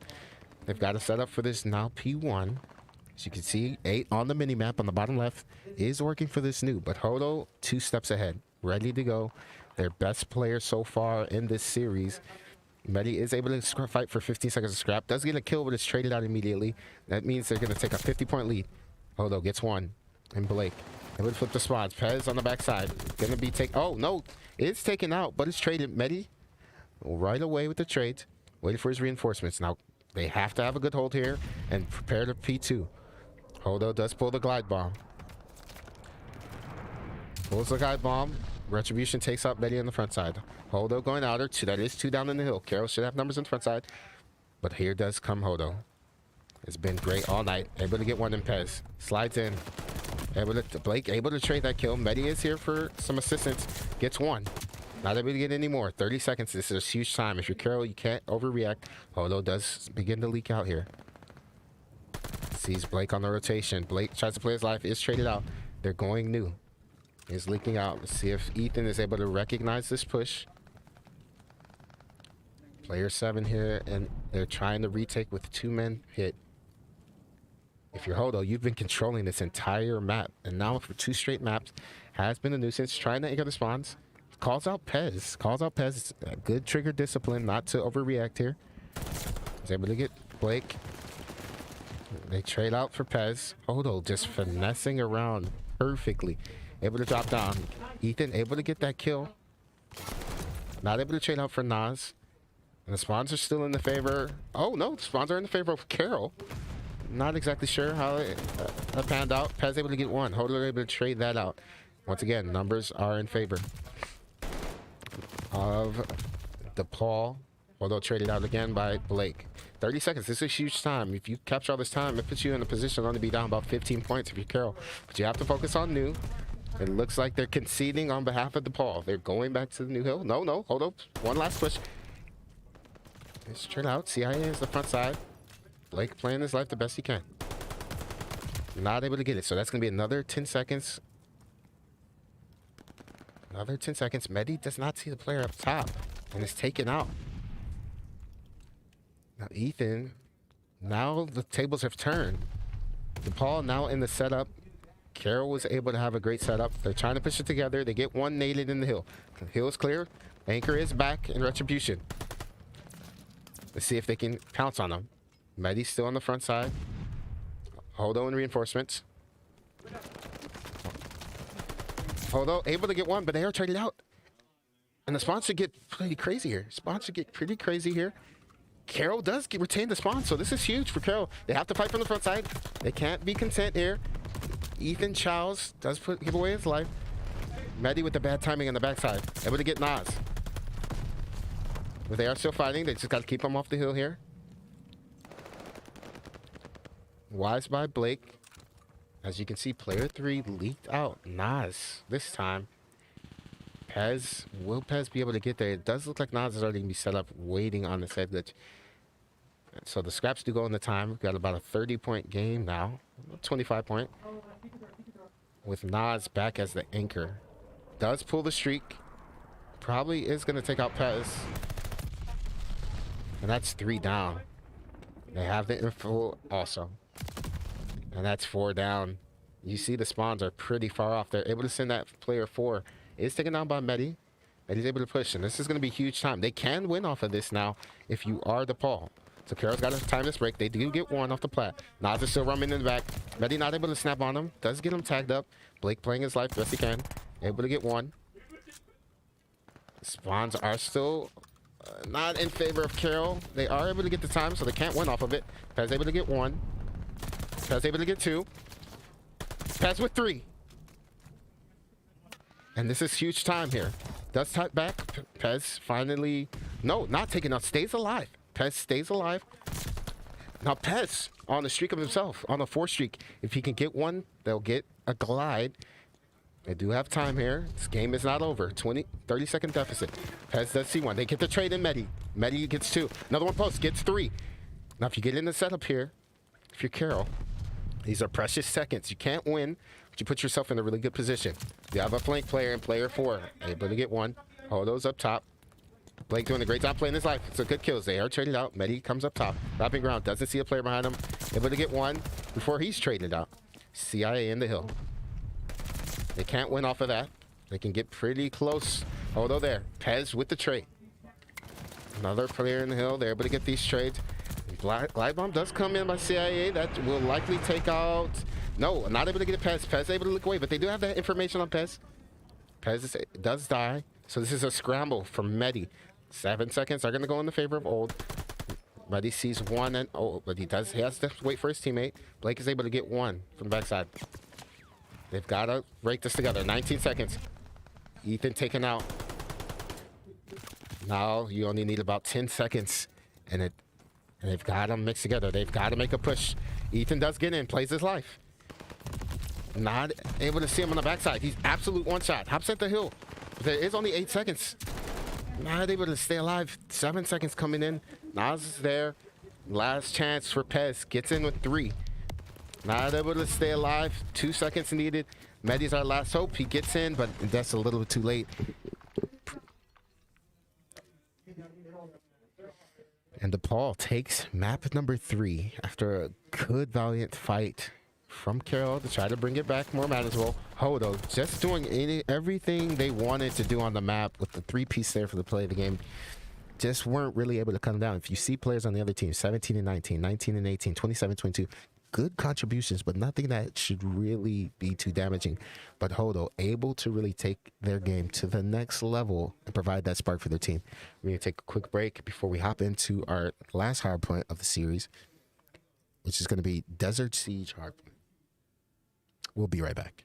They've got to set up for this now P1. As you can see, 8 on the mini-map on the bottom left is working for this new, but Hodo 2 steps ahead, ready to go. Their best player so far in this series. Medi is able to fight for 15 seconds of scrap. Does get a kill, but it's traded out immediately. That means they're going to take a 50-point lead. Hodo gets 1. And Blake. Able to flip the spots. Pez on the backside. Going to be taken. Oh, no. It's taken out, but it's traded. Medi right away with the trade. Waiting for his reinforcements. Now, they have to have a good hold here and prepare to P2. Hodo does pull the glide bomb. Pulls the glide bomb. Retribution takes out Medi on the front side. Hodo going outer. That is 2 down in the hill. Carroll should have numbers on the front side. But here does come Hodo. It's been great all night. Able to get 1 in Pez. Slides in. Blake able to trade that kill. Medi is here for some assistance. Gets 1. Not able to get any more. 30 seconds. This is a huge time. If you're Carroll, you can't overreact. Hodo does begin to leak out here. Sees Blake on the rotation. Blake tries to play his life. Is traded out. They're going new. He's leaking out. Let's see if Ethan is able to recognize this push. Player 7 here, and they're trying to retake with 2 men hit. If you're Hodo, you've been controlling this entire map, and now for 2 straight maps, has been a nuisance. Trying to anchor the spawns. Calls out Pez. Calls out Pez. Good trigger discipline, not to overreact here. He's able to get Blake. They trade out for Pez. Hodo just finessing around perfectly. Able to drop down. Ethan able to get that kill. Not able to trade out for Nas. And the spawns are still in the favor. Oh no, the spawns are in the favor of Carroll. Not exactly sure how it panned out. Pez able to get 1. Hodo able to trade that out. Once again, numbers are in favor of DePaul. Although traded out again by Blake. 30 seconds. This is a huge time. If you capture all this time, it puts you in a position only to be down about 15 points if you're Carroll. But you have to focus on new. It looks like they're conceding on behalf of DePaul. They're going back to the new hill. No, hold up. One last push. It's turned out. CIA is the front side. Blake playing his life the best he can. Not able to get it. So that's going to be another 10 seconds. Another 10 seconds. Medi does not see the player up top and is taken out. Now Ethan, now the tables have turned. DePaul now in the setup. Carroll was able to have a great setup. They're trying to push it together. They get 1 naded in the hill. The hill is clear. Anchor is back in retribution. Let's see if they can pounce on them. Medi's still on the front side. Hodo in reinforcements. Hodo able to get 1, but they are traded out. And the spawns should get pretty crazy here. Carroll does retain the spawn, so this is huge for Carroll. They have to fight from the front side. They can't be content here. Ethan Childs does give away his life. Medi with the bad timing on the backside. Able to get Nas. But they are still fighting. They just got to keep them off the hill here. Wise by Blake. As you can see, player 3 leaked out. Nas this time. Pez, will Pez be able to get there? It does look like Nas is already going to be set up waiting on the head glitch. So the scraps do go in the time. We've got about a 30-point game now. 25-point. With Nas back as the anchor. Does pull the streak. Probably is going to take out Pez. And that's 3 down. They have the info also. And that's 4 down. You see the spawns are pretty far off. They're able to send that player 4. It's taken down by Medi. Medi's able to push, and this is going to be huge time. They can win off of this now if you are DePaul. So Carroll's got to time this break. They do get 1 off the plat. Nas is still running in the back. Medi not able to snap on him. Does get him tagged up. Blake playing his life best he can. Able to get 1. Spawns are still not in favor of Carroll. They are able to get the time, so they can't win off of it. Pez able to get 1. Pez able to get 2. Pez with 3. And this is huge time here. Does type back. Pez finally... No, not taking out. Stays alive. Pez stays alive. Now Pez on the streak of himself. On a 4 streak. If he can get 1, they'll get a glide. They do have time here. This game is not over. 30-second deficit. Pez does see 1. They get the trade in Medi. Medi gets 2. Another one post. Gets 3. Now if you get in the setup here, if you're Carroll, these are precious seconds. You can't win, but you put yourself in a really good position. You have a flank player and player 4. Able to get 1. Hold those up top. Blake doing a great job playing his life. It's a good kills. They are traded out. Medi comes up top. Wrapping ground. Doesn't see a player behind him. Able to get 1 before he's traded out. CIA in the hill. They can't win off of that. They can get pretty close. Although there. Pez with the trade. Another player in the hill. They're able to get these trades. Glide bomb does come in by CIA. That will likely take out... No, not able to get Pez. Pez able to look away, but they do have that information on Pez. Pez does die. So this is a scramble from Medi. 7 seconds are going to go in the favor of Old. Medi sees 1 and... Oh, but he has to wait for his teammate. Blake is able to get 1 from the backside. They've got to break this together. 19 seconds. Ethan taken out. Now you only need about 10 seconds. And they've got them mixed together. They've got to make a push. Ethan does get in. Plays his life. Not able to see him on the backside. He's absolute one shot. Hops at the hill. There is only 8 seconds. Not able to stay alive. 7 seconds coming in. Nas is there. Last chance for Pez. Gets in with 3. Not able to stay alive. 2 seconds needed. Medi's our last hope. He gets in, but that's a little bit too late. And DePaul takes map number 3 after a good, valiant fight from Carroll to try to bring it back more manageable. Hodo just doing everything they wanted to do on the map with the 3-piece there for the play of the game. Just weren't really able to come down. If you see players on the other team, 17 and 19, 19 and 18, 27, 22, good contributions, but nothing that should really be too damaging. But Hodo able to really take their game to the next level and provide that spark for their team. We're going to take a quick break before we hop into our last hard point of the series, which is going to be Desert Siege hard point. We'll be right back.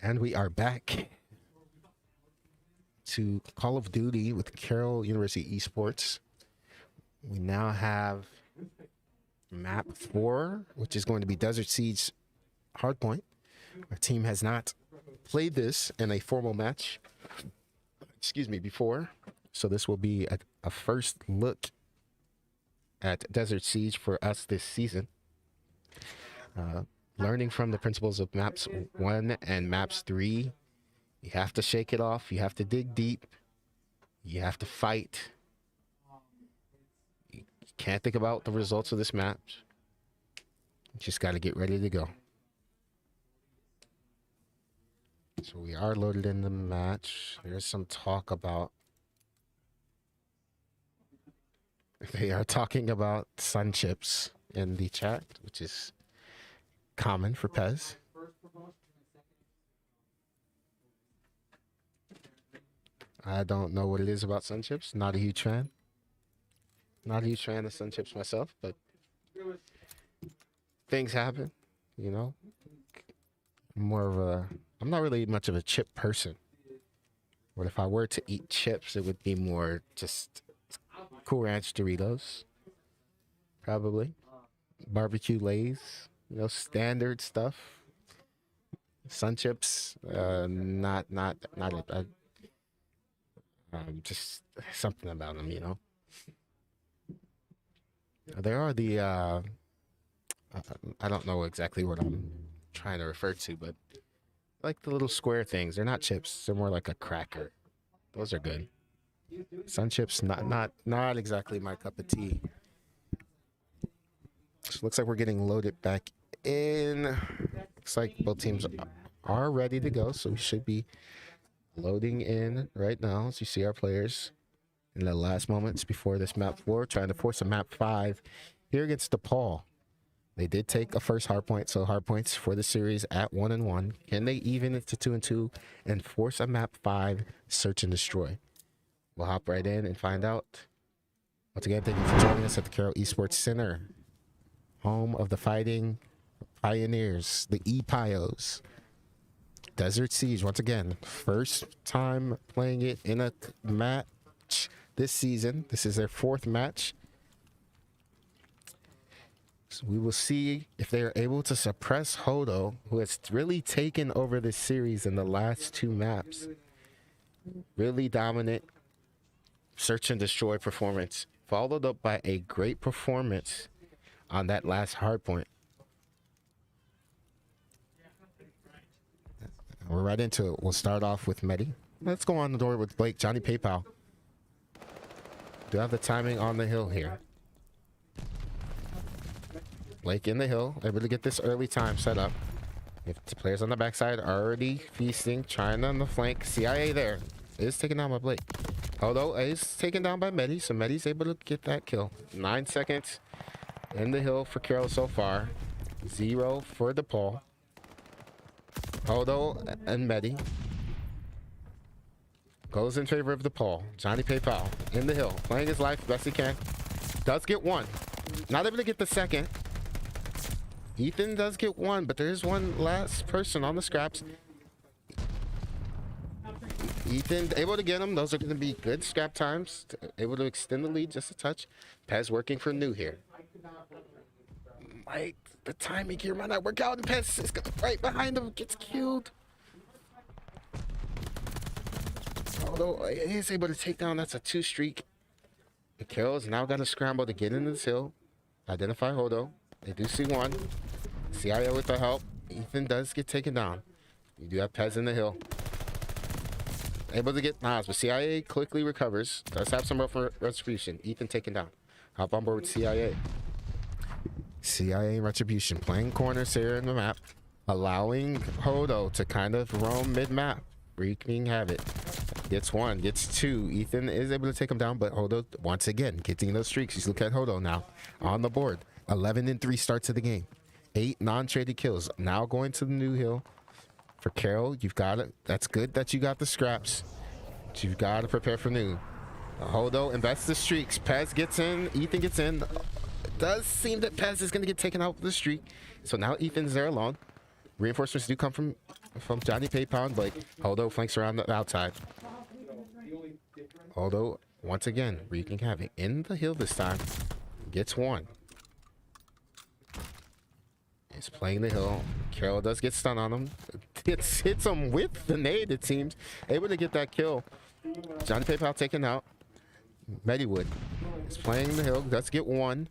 And we are back to Call of Duty with Carroll University Esports. We now have map 4, which is going to be Desert Siege Hardpoint. Our team has not played this in a formal match, before. So this will be a first look at Desert Siege for us this season. Learning from the principles of maps 1 and maps 3. You have to shake it off. You have to dig deep. You have to fight. You can't think about the results of this map. You just got to get ready to go. So we are loaded in the match. There's some talk about... They are talking about sun chips in the chat, which is common for Pez. I don't know what it is about sun chips. Not a huge fan. Not a huge fan of sun chips myself, but things happen, you know. I'm not really much of a chip person. But if I were to eat chips, it would be more just Cool Ranch Doritos, probably. Barbecue Lays, you know, standard stuff. Sun chips, just something about them, you know. There are the I don't know exactly what I'm trying to refer to, but like the little square things. They're not chips. They're more like a cracker. Those are good. Sun chips, not exactly my cup of tea. So looks like we're getting loaded back in. Looks like both teams are ready to go, so we should be loading in right now as you see our players in the last moments before this map 4, trying to force a map 5 here against DePaul. They did take a first hard point, so hard points for the series at 1-1. Can they even it to 2-2 and force a map 5 search and destroy? We'll hop right in and find out. Once again, thank you for joining us at the Carroll Esports Center, home of the Fighting Pioneers, the E-Pios. Desert Siege, once again, first time playing it in a match this season. This is their 4th match. So we will see if they are able to suppress Hodo, who has really taken over this series in the last 2 maps. Really dominant search and destroy performance, followed up by a great performance on that last hard point. We're right into it. We'll start off with Medi. Let's go on the door with Blake. Johnny PayPal. Do have the timing on the hill here. Blake in the hill, able to get this early time set up. If the players on the backside are already feasting, trying on the flank. CIA there is taken down by Blake. Although is taken down by Medi, so Medi's able to get that kill. 9 seconds in the hill for Carroll so far. 0 for DePaul. Hodo and Medi goes in favor of DePaul. Johnny PayPal in the hill, playing his life best he can. Does get 1. Not able to get the second. Ethan does get 1, but there is one last person on the scraps. Ethan able to get him. Those are going to be good scrap times. Able to extend the lead just a touch. Pez working for new here. Mike, the timing here might not work out, and Pez is right behind him, gets killed. Although he is able to take down, that's a 2 streak. And Carroll's now got to scramble to get into this hill. Identify Hodo. They do see 1. CIO with the help. Ethan does get taken down. You do have Pez in the hill. Able to get Nas, but CIA quickly recovers. Does have some rough retribution. Ethan taken down. Hop on board with CIA. CIA Retribution playing corners here in the map, allowing Hodo to kind of roam mid-map, wreaking havoc. Gets 1, gets 2. Ethan is able to take him down, but Hodo once again getting those streaks. You look at Hodo now on the board. 11-3 starts of the game. 8 non-traded kills. Now going to the new hill for Carroll. You've got it. That's good that you got the scraps. But you've got to prepare for new. Hodo invests the streaks. Pez gets in. Ethan gets in. It does seem that Pez is going to get taken out with the streak. So now Ethan's there alone. Reinforcements do come from from Johnny PayPal and Blake. Holdo flanks around the outside. Holdo, once again, wreaking havoc in the hill this time. Gets one. He's playing the hill. Carroll does get stunned on him. Hits him with the nade, it seems. Able to get that kill. Johnny PayPal taken out. Mediwood is playing the hill. Does get one.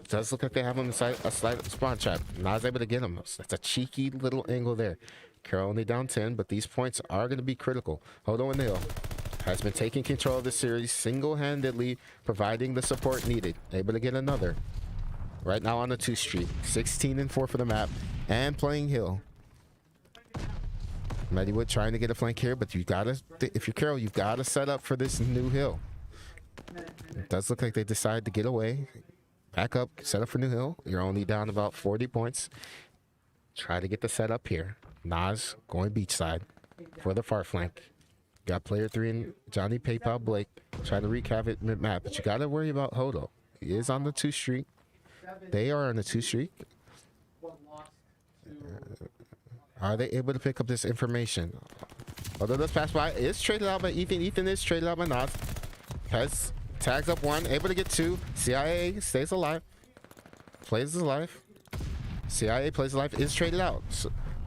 Does look like they have him inside a slight spawn trap. Not able to get him. That's a cheeky little angle there. Carroll only down 10, but these points are going to be critical. Holdo in the hill has been taking control of the series single-handedly, providing the support needed. Able to get another. Right now on the 2 streak. 16-4 for the map. And playing hill. Mediwood trying to get a flank here, but you gotta, if you're Carroll, you've got to set up for this new hill. It does look like they decide to get away. Back up, set up for new hill. You're only down about 40 points. Try to get the setup here. Nas going beachside for the far flank. Got player 3 and Johnny PayPal Blake trying to wreak havoc mid-map, but you got to worry about Holdo. He is on the 2 streak. They are on the 2 streak. Are they able to pick up this information? Although this pass by is traded out by Ethan. Ethan is traded out by Nas. Has tags up 1, able to get 2. CIA stays alive. Plays alive. CIA plays alive, is traded out.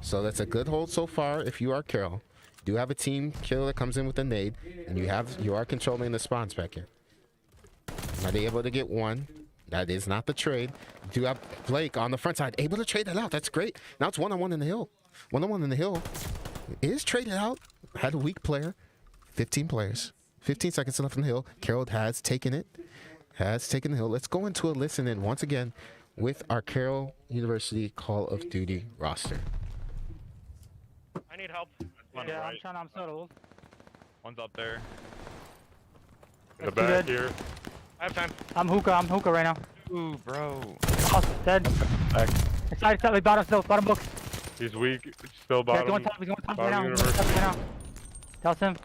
So that's a good hold so far if you are Carroll. You do have a team kill that comes in with a nade, and you are controlling the spawns back here. Are they able to get 1? That is not the trade. You do have Blake on the front side, able to trade that out. That's great. Now it's 1-on-1 in the hill. 1-on-1 in the hill. Is traded out. Had a weak player. 15 players. 15 seconds left in the hill. Carroll has taken it. Has taken the hill. Let's go into a listen in once again with our Carroll University Call of Duty roster. I need help. Yeah, I'm settled. One's up there. In the back here. I have time. I'm hookah right now. Ooh, bro. Oh, dead. Back. Side, bottom still, bottom book. He's weak. Still Yeah, bottom. he's going top right bottom now. universe. Right now. Tell him.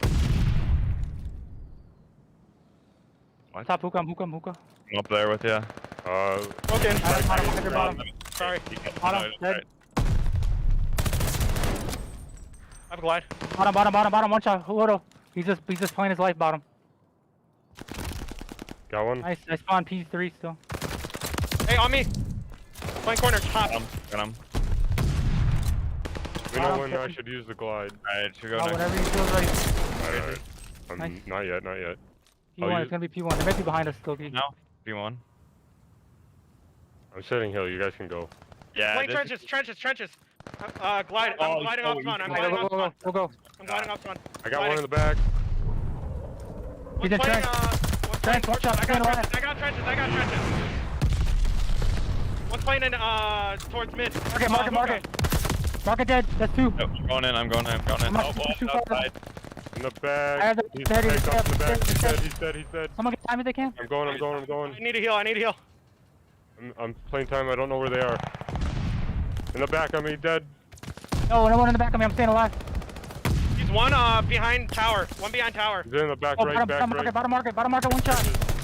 What? Top hookah, I'm hookah. I'm up there with you. Okay. Bottom. Sorry. Bottom, dead. I have a glide. Bottom, one shot. Hold He's just playing his life, bottom. Got one. Nice, I spawned P3 still. Hey, on me. Flank corner, top. Got him. We know when I should use the glide. Alright, should go Oh, next. whatever you feel ready. Alright. Nice. Not yet. P1, I'll it's gonna be P1. They might be behind us still, P. No? P1. I'm setting hill. You guys can go. Yeah. Flank this- trenches. Glide. I'm gliding off spawn. I'm gliding off spawn. We'll go. I'm gliding off spawn. I got one in the back. He's in trench. Trench, watch out. I got trenches. One's playing in, towards mid. Mark it. Market dead. That's 2. Nope, I'm going in. I'm not too far. Outside. In the I have back. the He's head, tanked off in the back. he's He's dead. Someone get time if they can. I'm going. I need a heal. I'm playing time. I don't know where they are. In the back, dead. No one in the back of me. I'm staying alive. He's one behind tower. One behind tower. He's in the back, Oh, right, back, right. bottom market, one shot.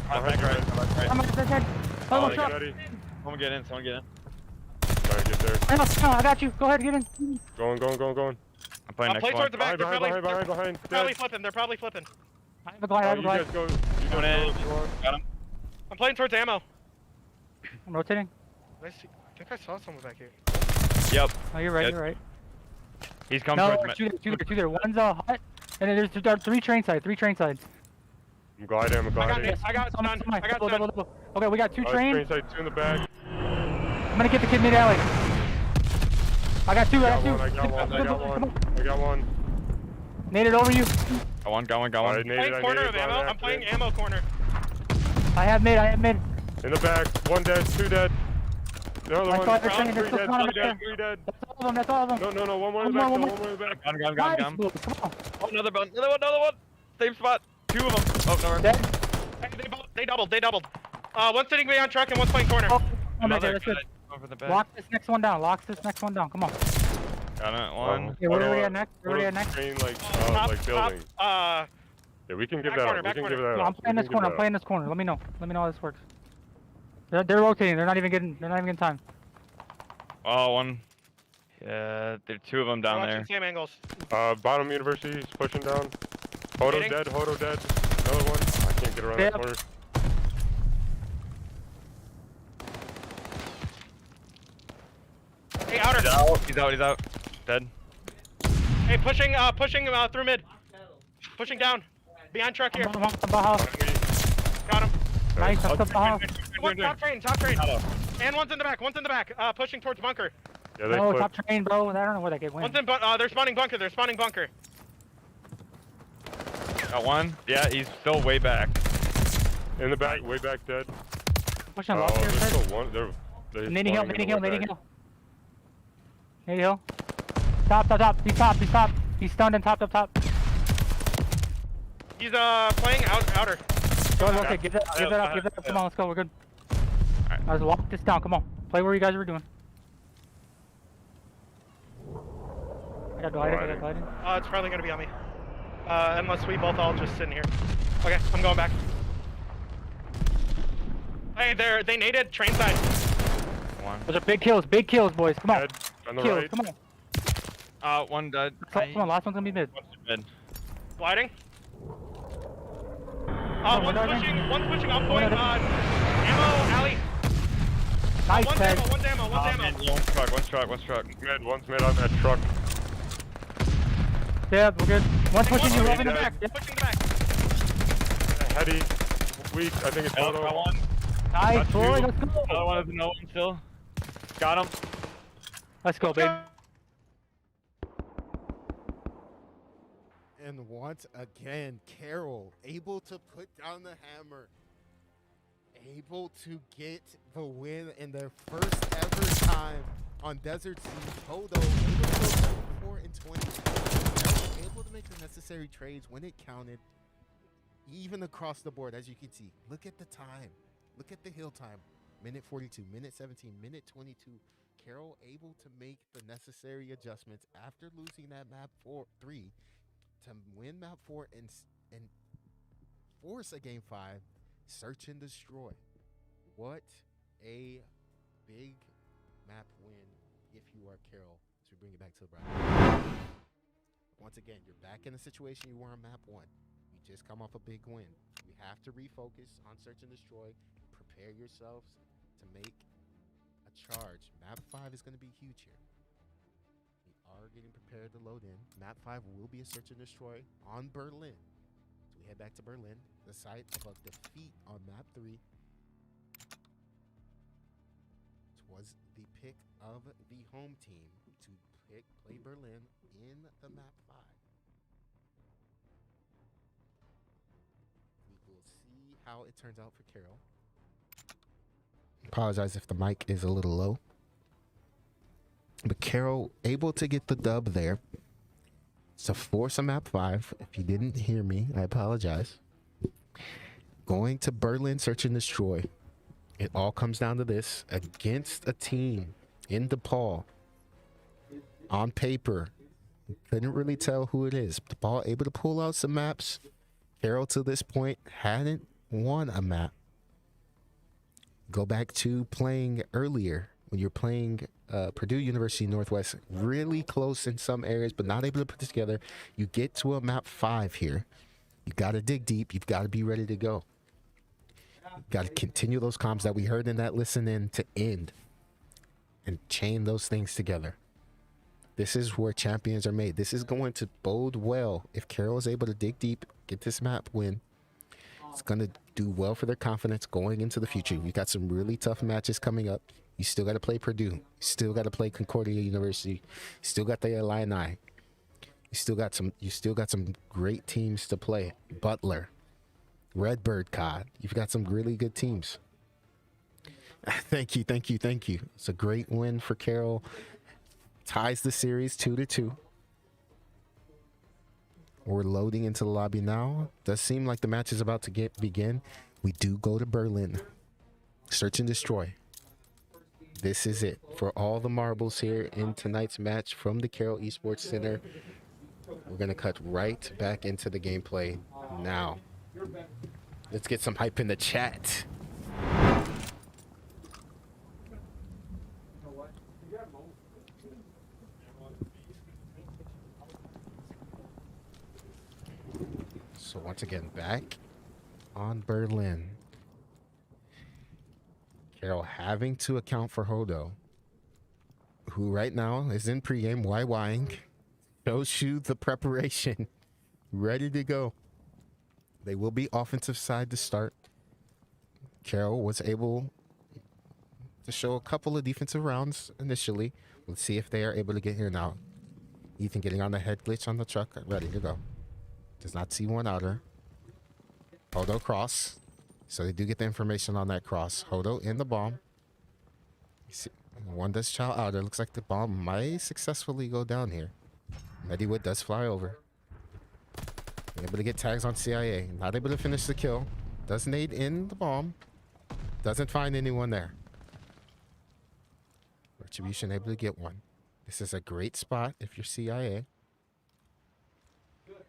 Back right. Bottom market, dead. Oh, one Get shot. ready. Someone get in. Someone get in. Trying to get there. No, I got you. Go ahead, get in. Going. I'm playing next Play one. towards the back. Behind. They're probably flipping. I have a glide, You guys go. You Going guys in. go if you want. Got him. I'm playing towards ammo. I'm rotating. I think I saw someone back here. Yep. Oh, you're right, Yes. you're right. He's coming No, towards me. two there. One's hut, and then there's 3 train sides. I'm gliding. I got stun. Double. Okay, we got 2 Train trains. side, 2 in the back. I'm gonna get the kid mid alley. I got 2. I got one. Nade it over you. Got one. I naded, Playing corner I of naded ammo. by I'm playing accident. ammo corner. I have mid. In the back, 1 dead, 2 dead. Another I one. thought they're saying 3 there's still dead, one 3 up dead, 3 dead. That's all of them. No, one more in the back, One more. one more in the back. Gun. Nice, Blue, come on. Oh, another one. Same spot. 2 of them. Oh, no. Dead. Hey, they doubled. One's sitting behind truck and one's playing corner. Oh, Another. that's good. Over the back. Lock this next one down. Come on. Got it. One. Okay, where are we at next? Train, Top, building. top, Yeah, we can give back that corner, up. back We can corner. give that No, up. I'm playing this corner. Let me know how this works. They're rotating. They're not even getting time. Oh, one. There are two of them down Watching there. Sam angles. Bottom university is pushing down. Hodo Hitting. dead, Hodo dead. Another one. I can't get around that Yep. corner. Hey, outer. He's out. He's out. He's out. Dead. Hey, pushing through mid. Pushing down. Behind truck here. Come on, house. Got him. Nice, that's the house. One top train. And one's in the back. Pushing towards bunker. Yeah, they No, flipped. top train, bro. I don't know where that kid went. One's in they're spawning bunker. Got one. Yeah, he's still way back. In the back, way back dead. Pushing Oh, lost here, there's Ted. still one. They're Nading hill, spawning in nading the hill, way nading back. hill. Nading hill. Top. He's top. He's stunned and top. He's playing outer. Go, okay, give that up. Come on, let's go. We're good. Alright. Let's walk this down. Come on. Play where you guys were doing. I got gliding. It's probably gonna be on me. Unless we both all just sit in here. Okay, I'm going back. Hey, they naded train side. One. Those are big kills, boys. Come on. Dead on the Kills, right. come on. One dead. Come on, last one's gonna be mid. One's mid. Gliding. one One's pushing up point. Ammo, alley. Nice, Ted. One's ammo. Man, one truck. One's mid on that truck. Yeah, we're good. One's pushing you, Pushing in the the back. back. Pushing the back. Heady, weak. I think it's Got Hodo. one. Nice, Got boy, two. let's go. Another one is no one still. Got him. Let's go, baby. And once again, Carroll able to put down the hammer, able to get the win in their first ever time on Desert Sea. Hodo able to go 4 and 20. Carroll able to make the necessary trades when it counted, even across the board, as you can see. Look at the time. Look at the hill time. Minute 42, minute 17, minute 22. Carroll able to make the necessary adjustments after losing that map 3 to win map 4 and force a game 5, search and destroy. What a big map win if you are Carroll, as we bring it back to the bracket. Once again, you're back in the situation you were on map 1. You just come off a big win. You have to refocus on search and destroy. Prepare yourselves to make a charge. Map 5 is going to be huge here. We are getting prepared to load in. Map 5 will be a search and destroy on Berlin. So we head back to Berlin, the site of a defeat on map 3. It was the pick of the home team to play Berlin in the map 5. We will see how it turns out for Carroll. Apologize if the mic is a little low. But Carroll able to get the dub there. So force a map 5. If you didn't hear me, I apologize. Going to Berlin, search and destroy. It all comes down to this. Against a team in DePaul. On paper, couldn't really tell who it is. DePaul able to pull out some maps. Carroll to this point hadn't won a map. Go back to playing earlier when you're playing Purdue University Northwest, really close in some areas, but not able to put this together. You get to a map 5 here. You got to dig deep. You've got to be ready to go. Got to continue those comms that we heard in that listen in to end and chain those things together. This is where champions are made. This is going to bode well if Carroll is able to dig deep, get this map win. It's going to do well for their confidence going into the future. You got some really tough matches coming up. You still got to play Purdue. You still got to play Concordia University. You still got the Illini. You still got some great teams to play. Butler, Redbird COD. You've got some really good teams. Thank you. It's a great win for Carroll. Ties the series 2-2. We're loading into the lobby now. Does seem like the match is about to begin. We do go to Berlin. Search and destroy. This is it for all the marbles here in tonight's match from the Carroll Esports Center. We're going to cut right back into the gameplay now. Let's get some hype in the chat. once again back on Berlin. Carroll having to account for Hodo, who right now is in pregame YYing. Shows you the preparation. Ready to go. They will be offensive side to start. Carroll was able to show a couple of defensive rounds initially. Let's see if they are able to get here now. Ethan getting on the head glitch on the truck, ready to go. Does not see one outer. Hodo cross. So they do get the information on that cross. Hodo in the bomb. One does chow outer. Looks like the bomb might successfully go down here. Mediwood does fly over. Able to get tags on CIA. Not able to finish the kill. Does nade in the bomb. Doesn't find anyone there. Retribution able to get one. This is a great spot if you're CIA.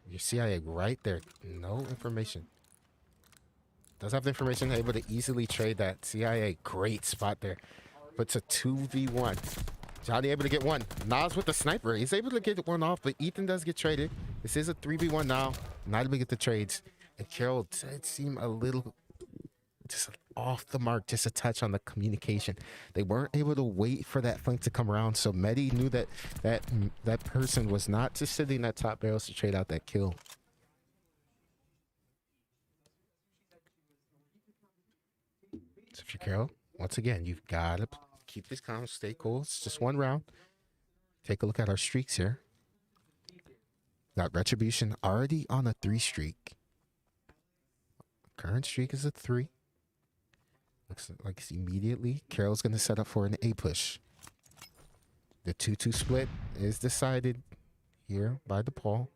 Your CIA right there. No information. Does have the information. Able to easily trade that. CIA, great spot there. Puts a 2v1. Johnny able to get one. Nas with the sniper. He's able to get one off, but Ethan does get traded. This is a 3v1 now. Not able to get the trades. And Carroll did seem a little just off the mark, just a touch on the communication. They weren't able to wait for that flank to come around, so Medi knew that that person was not just sitting at top barrels to trade out that kill. So if you're Carroll, once again, you've got to keep this calm, stay cool. It's just one round. Take a look at our streaks here. Got Retribution already on a 3 streak. Current streak is a 3. Looks like it's immediately Carroll's going to set up for an A push. The 2-2 split is decided here by DePaul.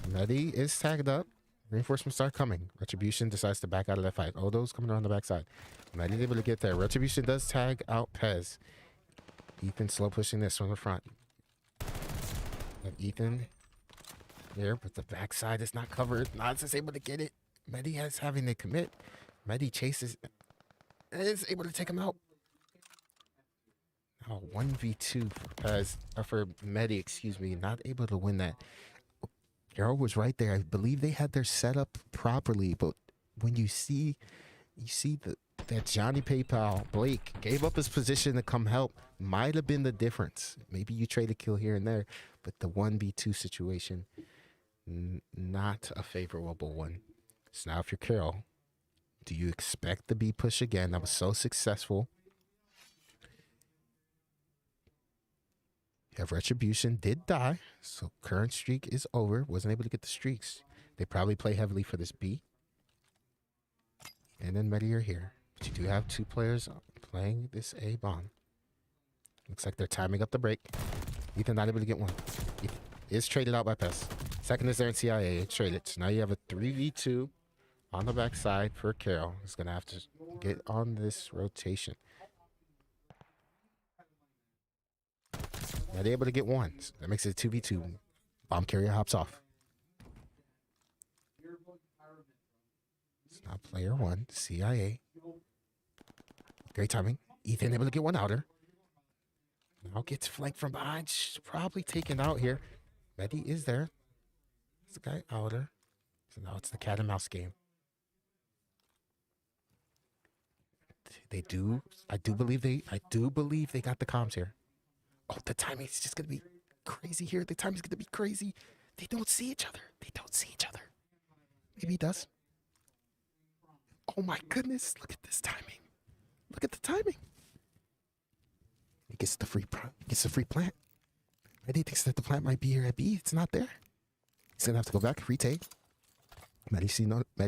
Medi is tagged up. Reinforcements are coming. Retribution decides to back out of that fight. Odo's coming around the backside. Medi able to get there. Retribution does tag out Pez. Ethan slow pushing this from the front. And Ethan here, but the backside is not covered. Nas is able to get it. Medi is having to commit. Medi chases and is able to take him out. Now 1v2 for Pez, for Medi, excuse me, not able to win that. Carroll was right there. I believe they had their setup properly, but when you see that Johnny PayPal Blake gave up his position to come help, might have been the difference. Maybe you trade a kill here and there, but the 1v2 situation, not a favorable one. So now if you're Carroll, do you expect the B push again? That was so successful. You have Retribution, did die, so current streak is over. Wasn't able to get the streaks. They probably play heavily for this B. And then Medi are here. But you do have 2 players playing this A bomb. Looks like they're timing up the break. Ethan not able to get one. Ethan is traded out by Pest. Second is there in CIA. It's traded. So now you have a 3v2 on the backside for Carroll. He's going to have to get on this rotation. Not able to get one. So that makes it a 2v2. Bomb carrier hops off. It's now player 1, CIA. Great timing. Ethan able to get one outer. Now gets flanked from behind. She's probably taken out here. Medi is there. It's the guy outer. So now it's the cat and mouse game. I do believe they got the comms here. Oh, the timing is just going to be crazy here. The timing is going to be crazy. They don't see each other. Maybe he does. Oh my goodness. Look at this timing. Look at the timing. He gets the free plant. Medi thinks that the plant might be here at B. It's not there. He's going to have to go back, retake. Medi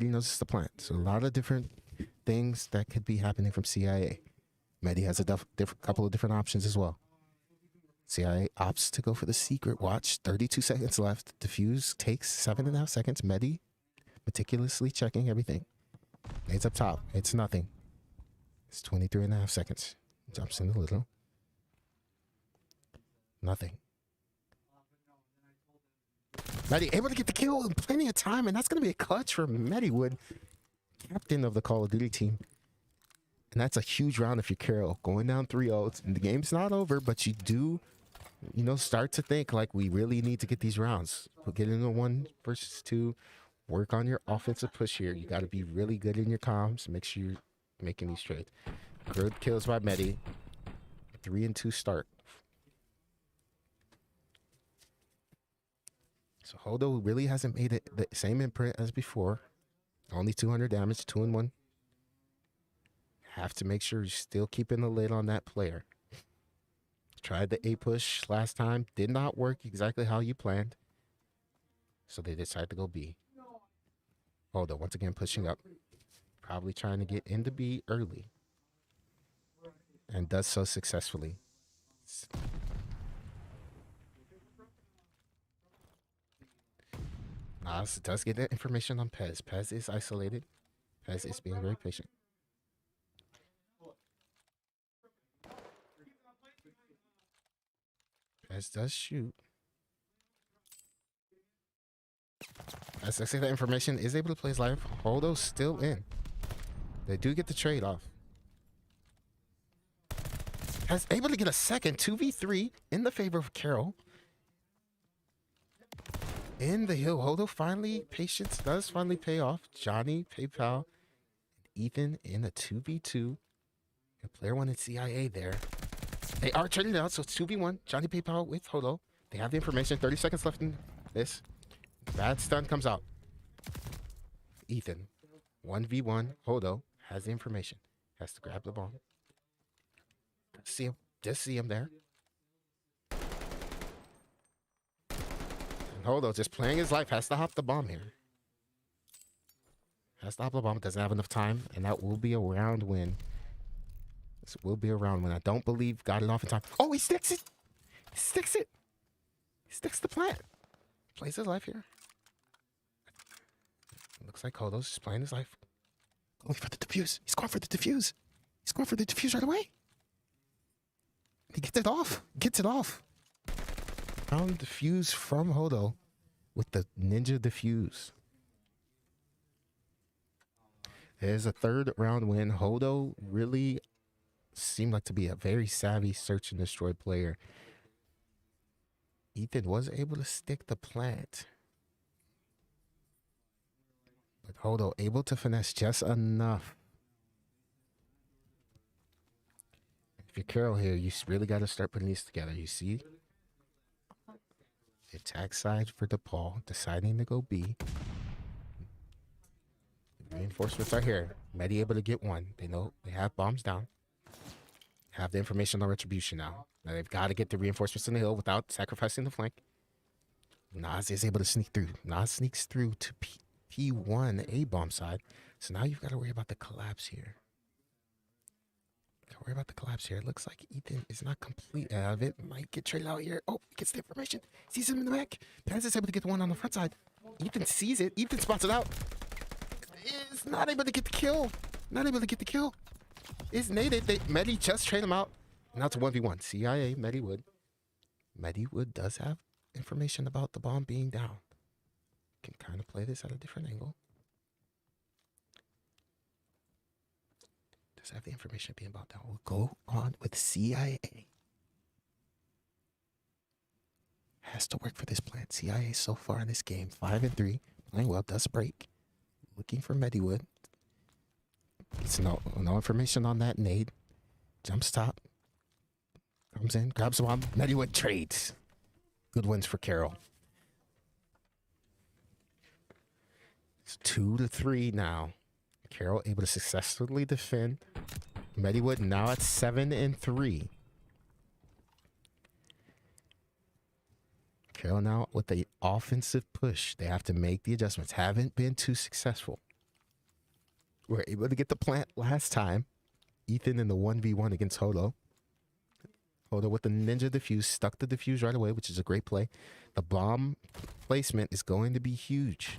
knows it's the plant. So a lot of different things that could be happening from CIA. Medi has a couple of different options as well. CIA opts to go for the secret watch. 32 seconds left. Defuse takes 7.5 seconds. Medi meticulously checking everything. It's up top. It's nothing. It's 23.5 seconds. Jumps in a little. Nothing. Medi able to get the kill in plenty of time, and that's going to be a clutch for Mediwood, captain of the Call of Duty team. And that's a huge round if you're Carroll. Going down 3-0. The game's not over, but you do you know, start to think like we really need to get these rounds. We'll get into 1 versus 2. Work on your offensive push here. You got to be really good in your comms. Make sure you're making these trades. Good kills by Medi. 3 and 2 start. So Hodo really hasn't made it the same imprint as before. Only 200 damage, 2 and 1. Have to make sure you're still keeping the lid on that player. Tried the A push last time. Did not work exactly how you planned. So they decided to go B. Hodo once again pushing up. Probably trying to get into B early. And does so successfully. Nas does get that information on Pez. Pez is isolated. Pez is being very patient. Pez does shoot. As I say, that information is able to play his life. Holdo's still in. They do get the trade off. Has able to get a second 2v3 in the favor of Carroll. In the hill, Holdo finally, patience does finally pay off. Johnny, PayPal, Ethan in a 2v2. And player 1 in CIA there. They are trading out, so it's 2v1. Johnny, PayPal with Holdo. They have the information. 30 seconds left in this. Bad stun comes out. Ethan, 1v1. Holdo has the information. Has to grab the bomb. See him. Just see him there. And Holdo just playing his life. Has to hop the bomb here. Has to hop the bomb. Doesn't have enough time. And that will be a round win. This will be a round win. I don't believe got it off in time. Oh, he sticks it. He sticks it. He sticks the plant. Plays his life here. Looks like Holdo's just playing his life. Going for the defuse. He's going for the defuse. He's going for the defuse right away. He gets it off. Gets it off. Found the defuse from Holdo with the ninja defuse. There's a third round win. Holdo really seemed like to be a very savvy search and destroy player. Ethan was able to stick the plant. But Holdo able to finesse just enough. If you're Carroll here, you really got to start putting these together. You see the attack side for DePaul deciding to go B. The reinforcements are here. Medi able to get one. They know they have bombs down. Have the information on retribution now. Now they've got to get the reinforcements in the hill without sacrificing the flank. Nas is able to sneak through. Nas sneaks through to P1 A bomb side. So now you've got to worry about the collapse here. Worry about the collapse here. It looks like Ethan is not complete out of it. Might get traded out here. Oh, gets the information. Sees him in the back. Pez is able to get the one on the front side. Ethan sees it. Ethan spots it out. Is not able to get the kill. Not able to get the kill. Is naded. Medi just trade him out. Now it's 1v1. CIA, Mediwood. Mediwood does have information about the bomb being down. Can kind of play this at a different angle. Have the information being about that. We'll go on with CIA. Has to work for this plant. CIA so far in this game, 5 and 3, playing well. Does break. Looking for Mediwood. Gets no information on that nade. Jumps top. Comes in, grabs the bomb. Mediwood trades. Good wins for Carroll. It's 2-3 now. Carroll able to successfully defend. Mediwood now at 7 and 3. Carroll now with the offensive push. They have to make the adjustments. Haven't been too successful. We're able to get the plant last time. Ethan in the 1v1 against Holdo. Holdo with the ninja defuse. Stuck the defuse right away, which is a great play. The bomb placement is going to be huge.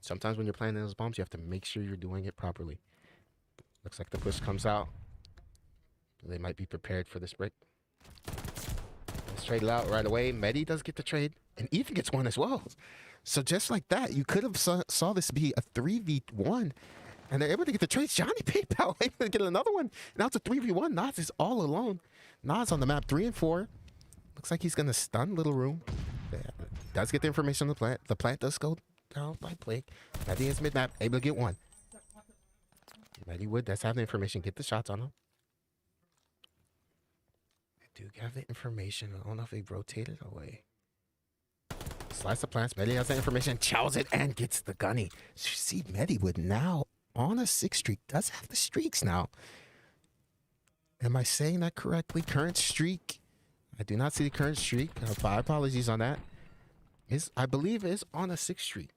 Sometimes when you're playing those bombs, you have to make sure you're doing it properly. Looks like the push comes out. They might be prepared for this break. Let's trade it out right away. Medi does get the trade, and Ethan gets one as well. So just like that, you could have saw this be a 3v1, and they're able to get the trades. Johnny PayPal able to get another one. Now it's a 3v1. Nas is all alone. Nas on the map, 3 and 4. Looks like he's gonna stun Little Room. Does get the information on the plant. The plant does go down by Blake. Meddy is mid-map, able to get one. Meddy would does have the information. Get the shots on him. They do have the information. I don't know if they rotated away. Slice the plants. Meddy has the information. Chows it and gets the gunny. So you see, Meddy would now on a 6 streak. Does have the streaks now. Am I saying that correctly? Current streak. I do not see the current streak. My apologies on that. I believe is on a 6 streak.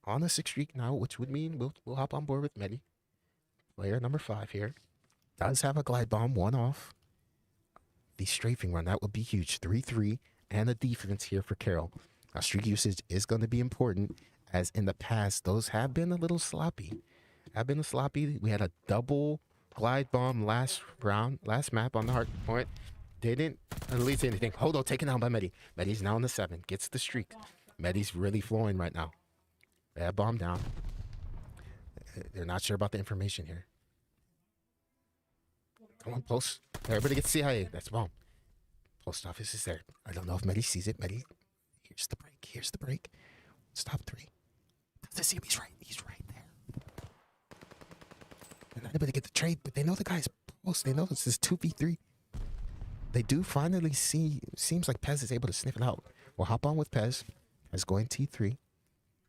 On a 6 streak now, which would mean we'll hop on board with Meddy. Player number 5 here. Does have a glide bomb, 1 off. The strafing run, that would be huge. 3-3 and a defense here for Carroll. Now, streak usage is going to be important, as in the past, those have been a little sloppy. We had a double glide bomb last round, last map on the hard point. Didn't release anything. Hodo taken out by Meddy. Meddy's now on the 7. Gets the streak. Meddy's really flowing right now. Bad bomb down. They're not sure about the information here. Come on, post. Everybody gets CIA. That's bomb. Post office is there. I don't know if Meddy sees it. Meddy, here's the break. Here's the break. Stop 3. Does see him? He's right. He's right there. They're not able to get the trade, but they know the guy's post. They know this is 2v3. They do finally see. Seems like Pez is able to sniff it out. We'll hop on with Pez. Pez going T3.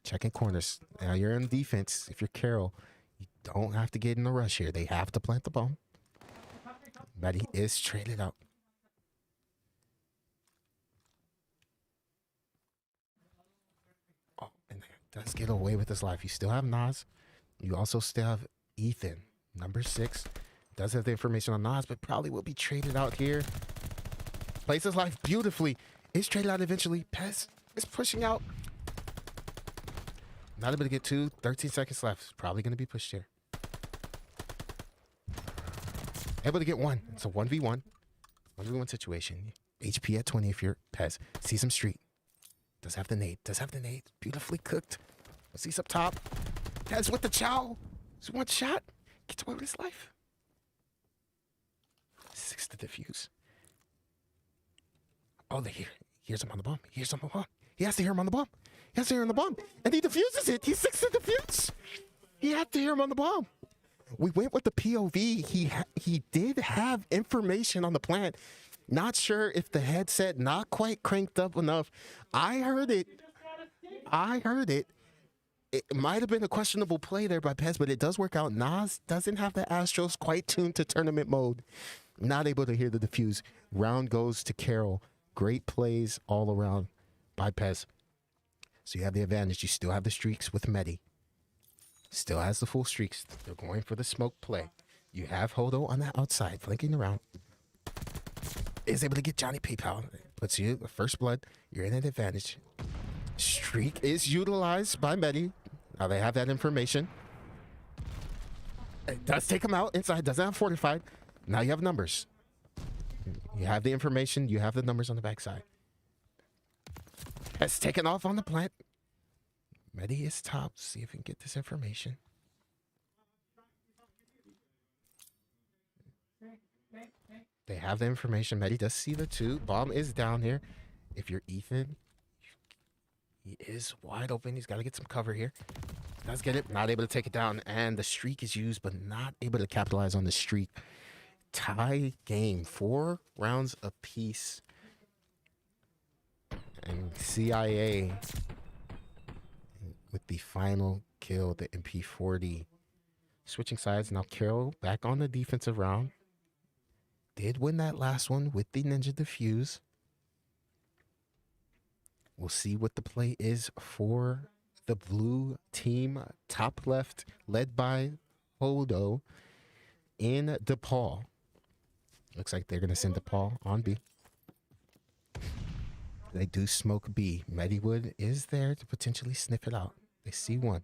Checking corners. Now you're in defense. If you're Carroll, you don't have to get in a rush here. They have to plant the bomb. Meddy is traded out. Oh, and does get away with his life. You still have Nas. You also still have Ethan, number 6. Does have the information on Nas, but probably will be traded out here. Plays his life beautifully. Is traded out eventually. Pez is pushing out. Not able to get 2. 13 seconds left. Probably going to be pushed here. Able to get 1. It's a 1v1. 1v1 situation. HP at 20 if you're Pez. Sees him street. Does have the nade. Does have the nade. Beautifully cooked. Sees up top. Pez with the chow. It's 1 shot. Gets away with his life. 6 to defuse. Oh, they hears him on the bomb. He hears him on the bomb. He has to hear him on the bomb. He has to hear him on the bomb. And he defuses it. He's 6 to defuse. He had to hear him on the bomb. We went with the POV. He did have information on the plant. Not sure if the headset not quite cranked up enough. I heard it. It might have been a questionable play there by Pez, but it does work out. Nas doesn't have the Astros quite tuned to tournament mode. Not able to hear the defuse. Round goes to Carroll. Great plays all around by Pez. So you have the advantage. You still have the streaks with Meddy. Still has the full streaks. They're going for the smoke play. You have Hodo on the outside, flanking around. Is able to get Johnny PayPal. Puts you first blood. You're in an advantage. Streak is utilized by Meddy. Now they have that information. It does take him out inside. Doesn't have fortified. Now you have numbers. You have the information. You have the numbers on the backside. Has taken off on the plant. Meddy is top. See if we can get this information. They have the information. Meddy does see the 2. Bomb is down here. If you're Ethan, he is wide open. He's got to get some cover here. Does get it. Not able to take it down. And the streak is used, but not able to capitalize on the streak. Tie game. 4 rounds apiece. And CIA with the final kill, the MP40. Switching sides. Now Carroll back on the defensive round. Did win that last one with the Ninja Defuse. We'll see what the play is for the blue team. Top left, led by Hodo in DePaul. Looks like they're going to send DePaul on B. They do smoke B. Meddywood is there to potentially sniff it out. They see 1.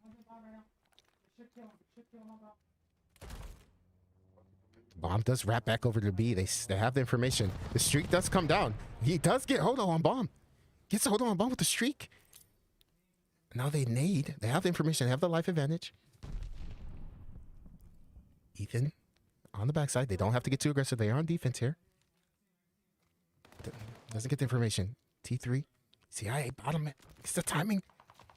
Bomb does wrap back over to B. They have the information. The streak does come down. He does get Hodo on bomb. Gets Hodo on bomb with the streak. Now they nade. They have the information. They have the life advantage. Ethan on the backside. They don't have to get too aggressive. They are on defense here. Doesn't get the information. T3. CIA bottom. It's the timing.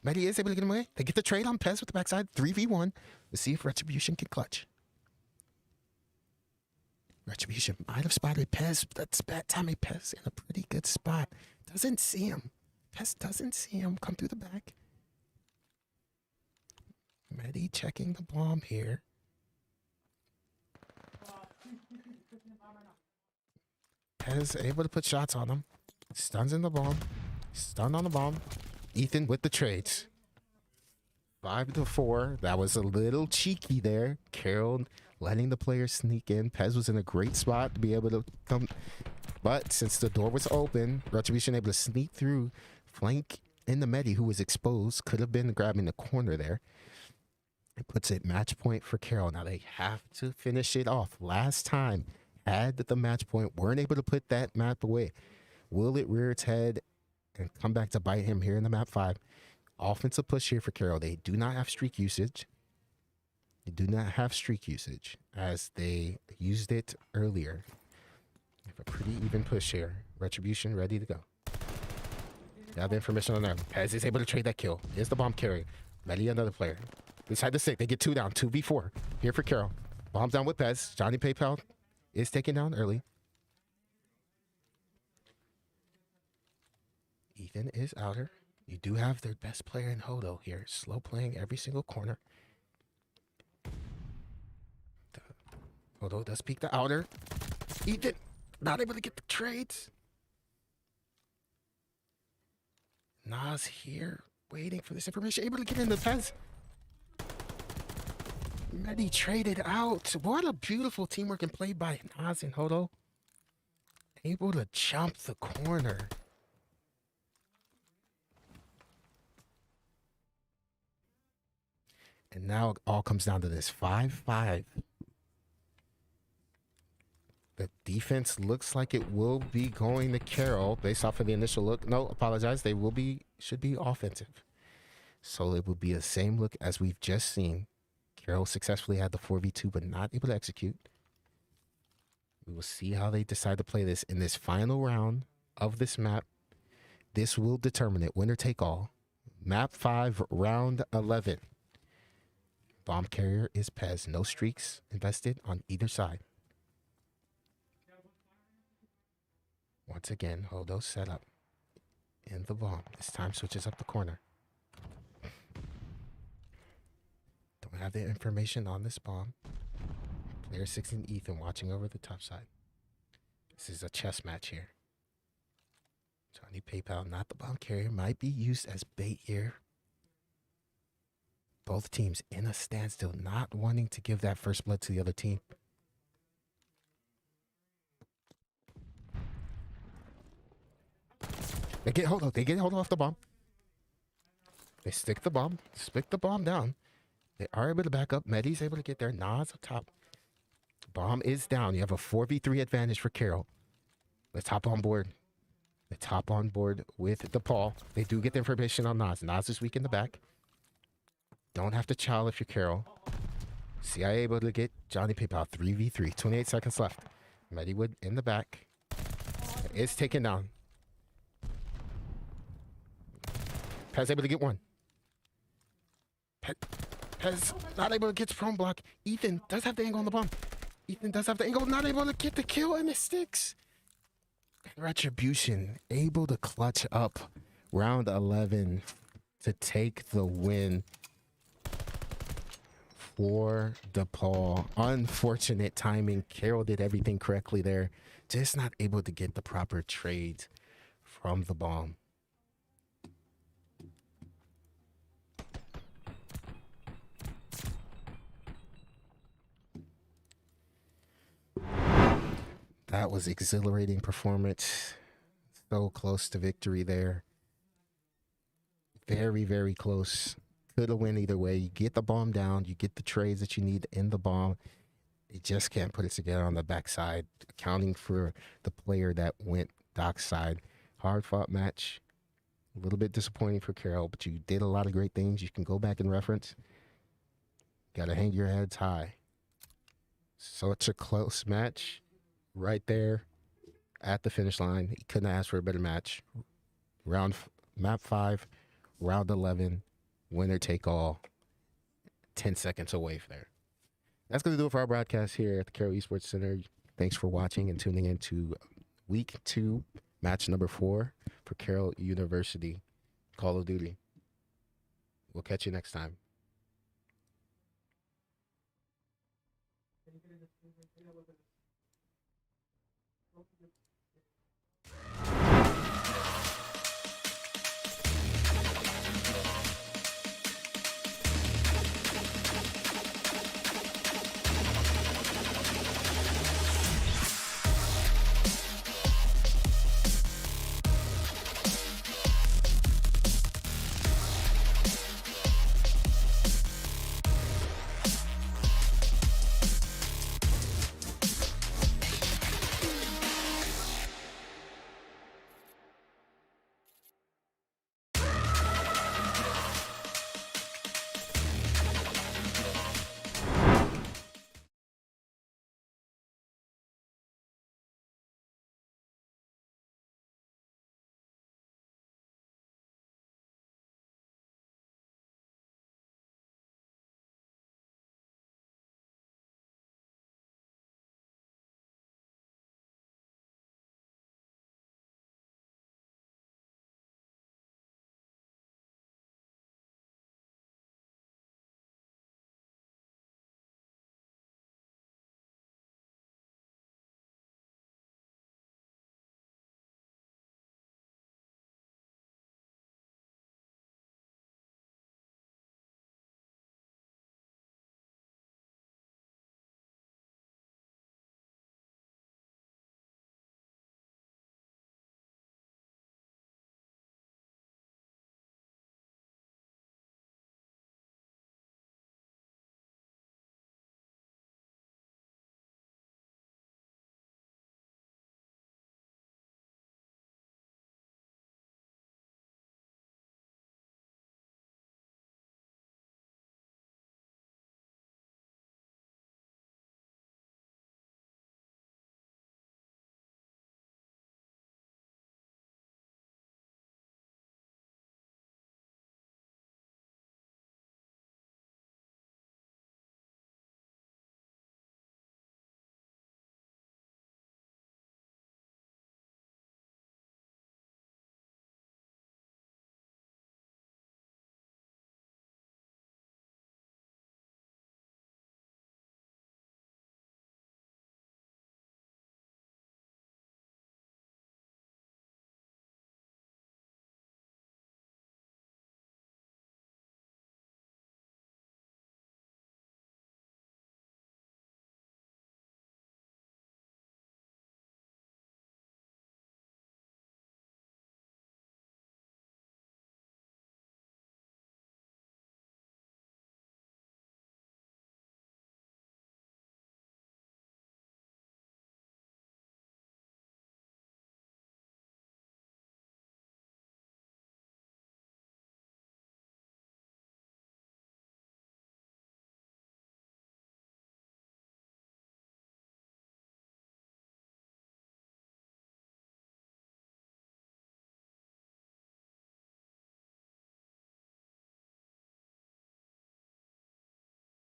Medi is able to get him away. They get the trade on Pez with the backside. 3v1. Let's see if Retribution can clutch. Retribution might have spotted Pez. That's bad timing. Pez in a pretty good spot. Doesn't see him. Pez doesn't see him come through the back. Medi checking the bomb here. Pez able to put shots on him. Stuns in the bomb. Stun on the bomb. Ethan with the trades. 5-4. That was a little cheeky there. Carroll letting the players sneak in. Pez was in a great spot to be able to come. But since the door was open, Retribution able to sneak through, flank in the Medi, who was exposed. Could have been grabbing the corner there. It puts it match point for Carroll. Now they have to finish it off. Last time, had the match point, weren't able to put that map away. Will it rear its head and come back to bite him here in the map 5? Offensive push here for Carroll. They do not have streak usage. They do not have streak usage as they used it earlier. They have a pretty even push here. Retribution ready to go. They have the information on them. Pez is able to trade that kill. Here's the bomb carrier. Medi another player. Inside the 6. They get 2 down. 2v4. Here for Carroll. Bombs down with Pez. Johnny PayPal is taken down early. Ethan is outer. You do have their best player in Hodo here. Slow playing every single corner. Hodo does peek the outer. Ethan not able to get the trades. Nas here waiting for this information. Able to get in the Pez. Medi traded out. What a beautiful teamwork and play by Nas and Hodo. Able to jump the corner. And now it all comes down to this 5-5. The defense looks like it will be going to Carroll based off of the initial look. No, apologize. They should be offensive. So it will be the same look as we've just seen. Carroll successfully had the 4v2, but not able to execute. We will see how they decide to play this in this final round of this map. This will determine it. Winner take all. Map 5, round 11. Bomb carrier is Pez. No streaks invested on either side. Once again, Hodo set up in the bomb. This time switches up the corner. Don't have the information on this bomb. Player 16 Ethan watching over the top side. This is a chess match here. Johnny PayPal, not the bomb carrier, might be used as bait here. Both teams in a standstill, not wanting to give that first blood to the other team. They get hold off the bomb. They stick the bomb, split the bomb down. They are able to back up. Medi's able to get there. Nas up top. Bomb is down. You have a 4v3 advantage for Carroll. Let's hop on board. Let's hop on board with DePaul. They do get the information on Nas. Nas is weak in the back. Don't have to chow if you're Carroll. CIA able to get Johnny PayPal 3v3. 28 seconds left. Mediwood in the back. Is taken down. Pez able to get one. Pez not able to get prone block. Ethan does have the angle on the bomb. Ethan does have the angle. Not able to get the kill, and it sticks. Retribution able to clutch up round 11 to take the win for DePaul. Unfortunate timing. Carroll did everything correctly there. Just not able to get the proper trades from the bomb. That was exhilarating performance. So close to victory there. Very, very close. Could have win either way. You get the bomb down. You get the trades that you need in the bomb. You just can't put it together on the backside, accounting for the player that went dockside. Hard fought match. A little bit disappointing for Carroll, but you did a lot of great things. You can go back and reference. Got to hang your heads high. Such a close match. Right there at the finish line. He couldn't ask for a better match. Map 5, round 11, winner take all. 10 seconds away from there. That's going to do it for our broadcast here at the Carroll Esports Center. Thanks for watching and tuning in to week 2, match number 4 for Carroll University Call of Duty. We'll catch you next time.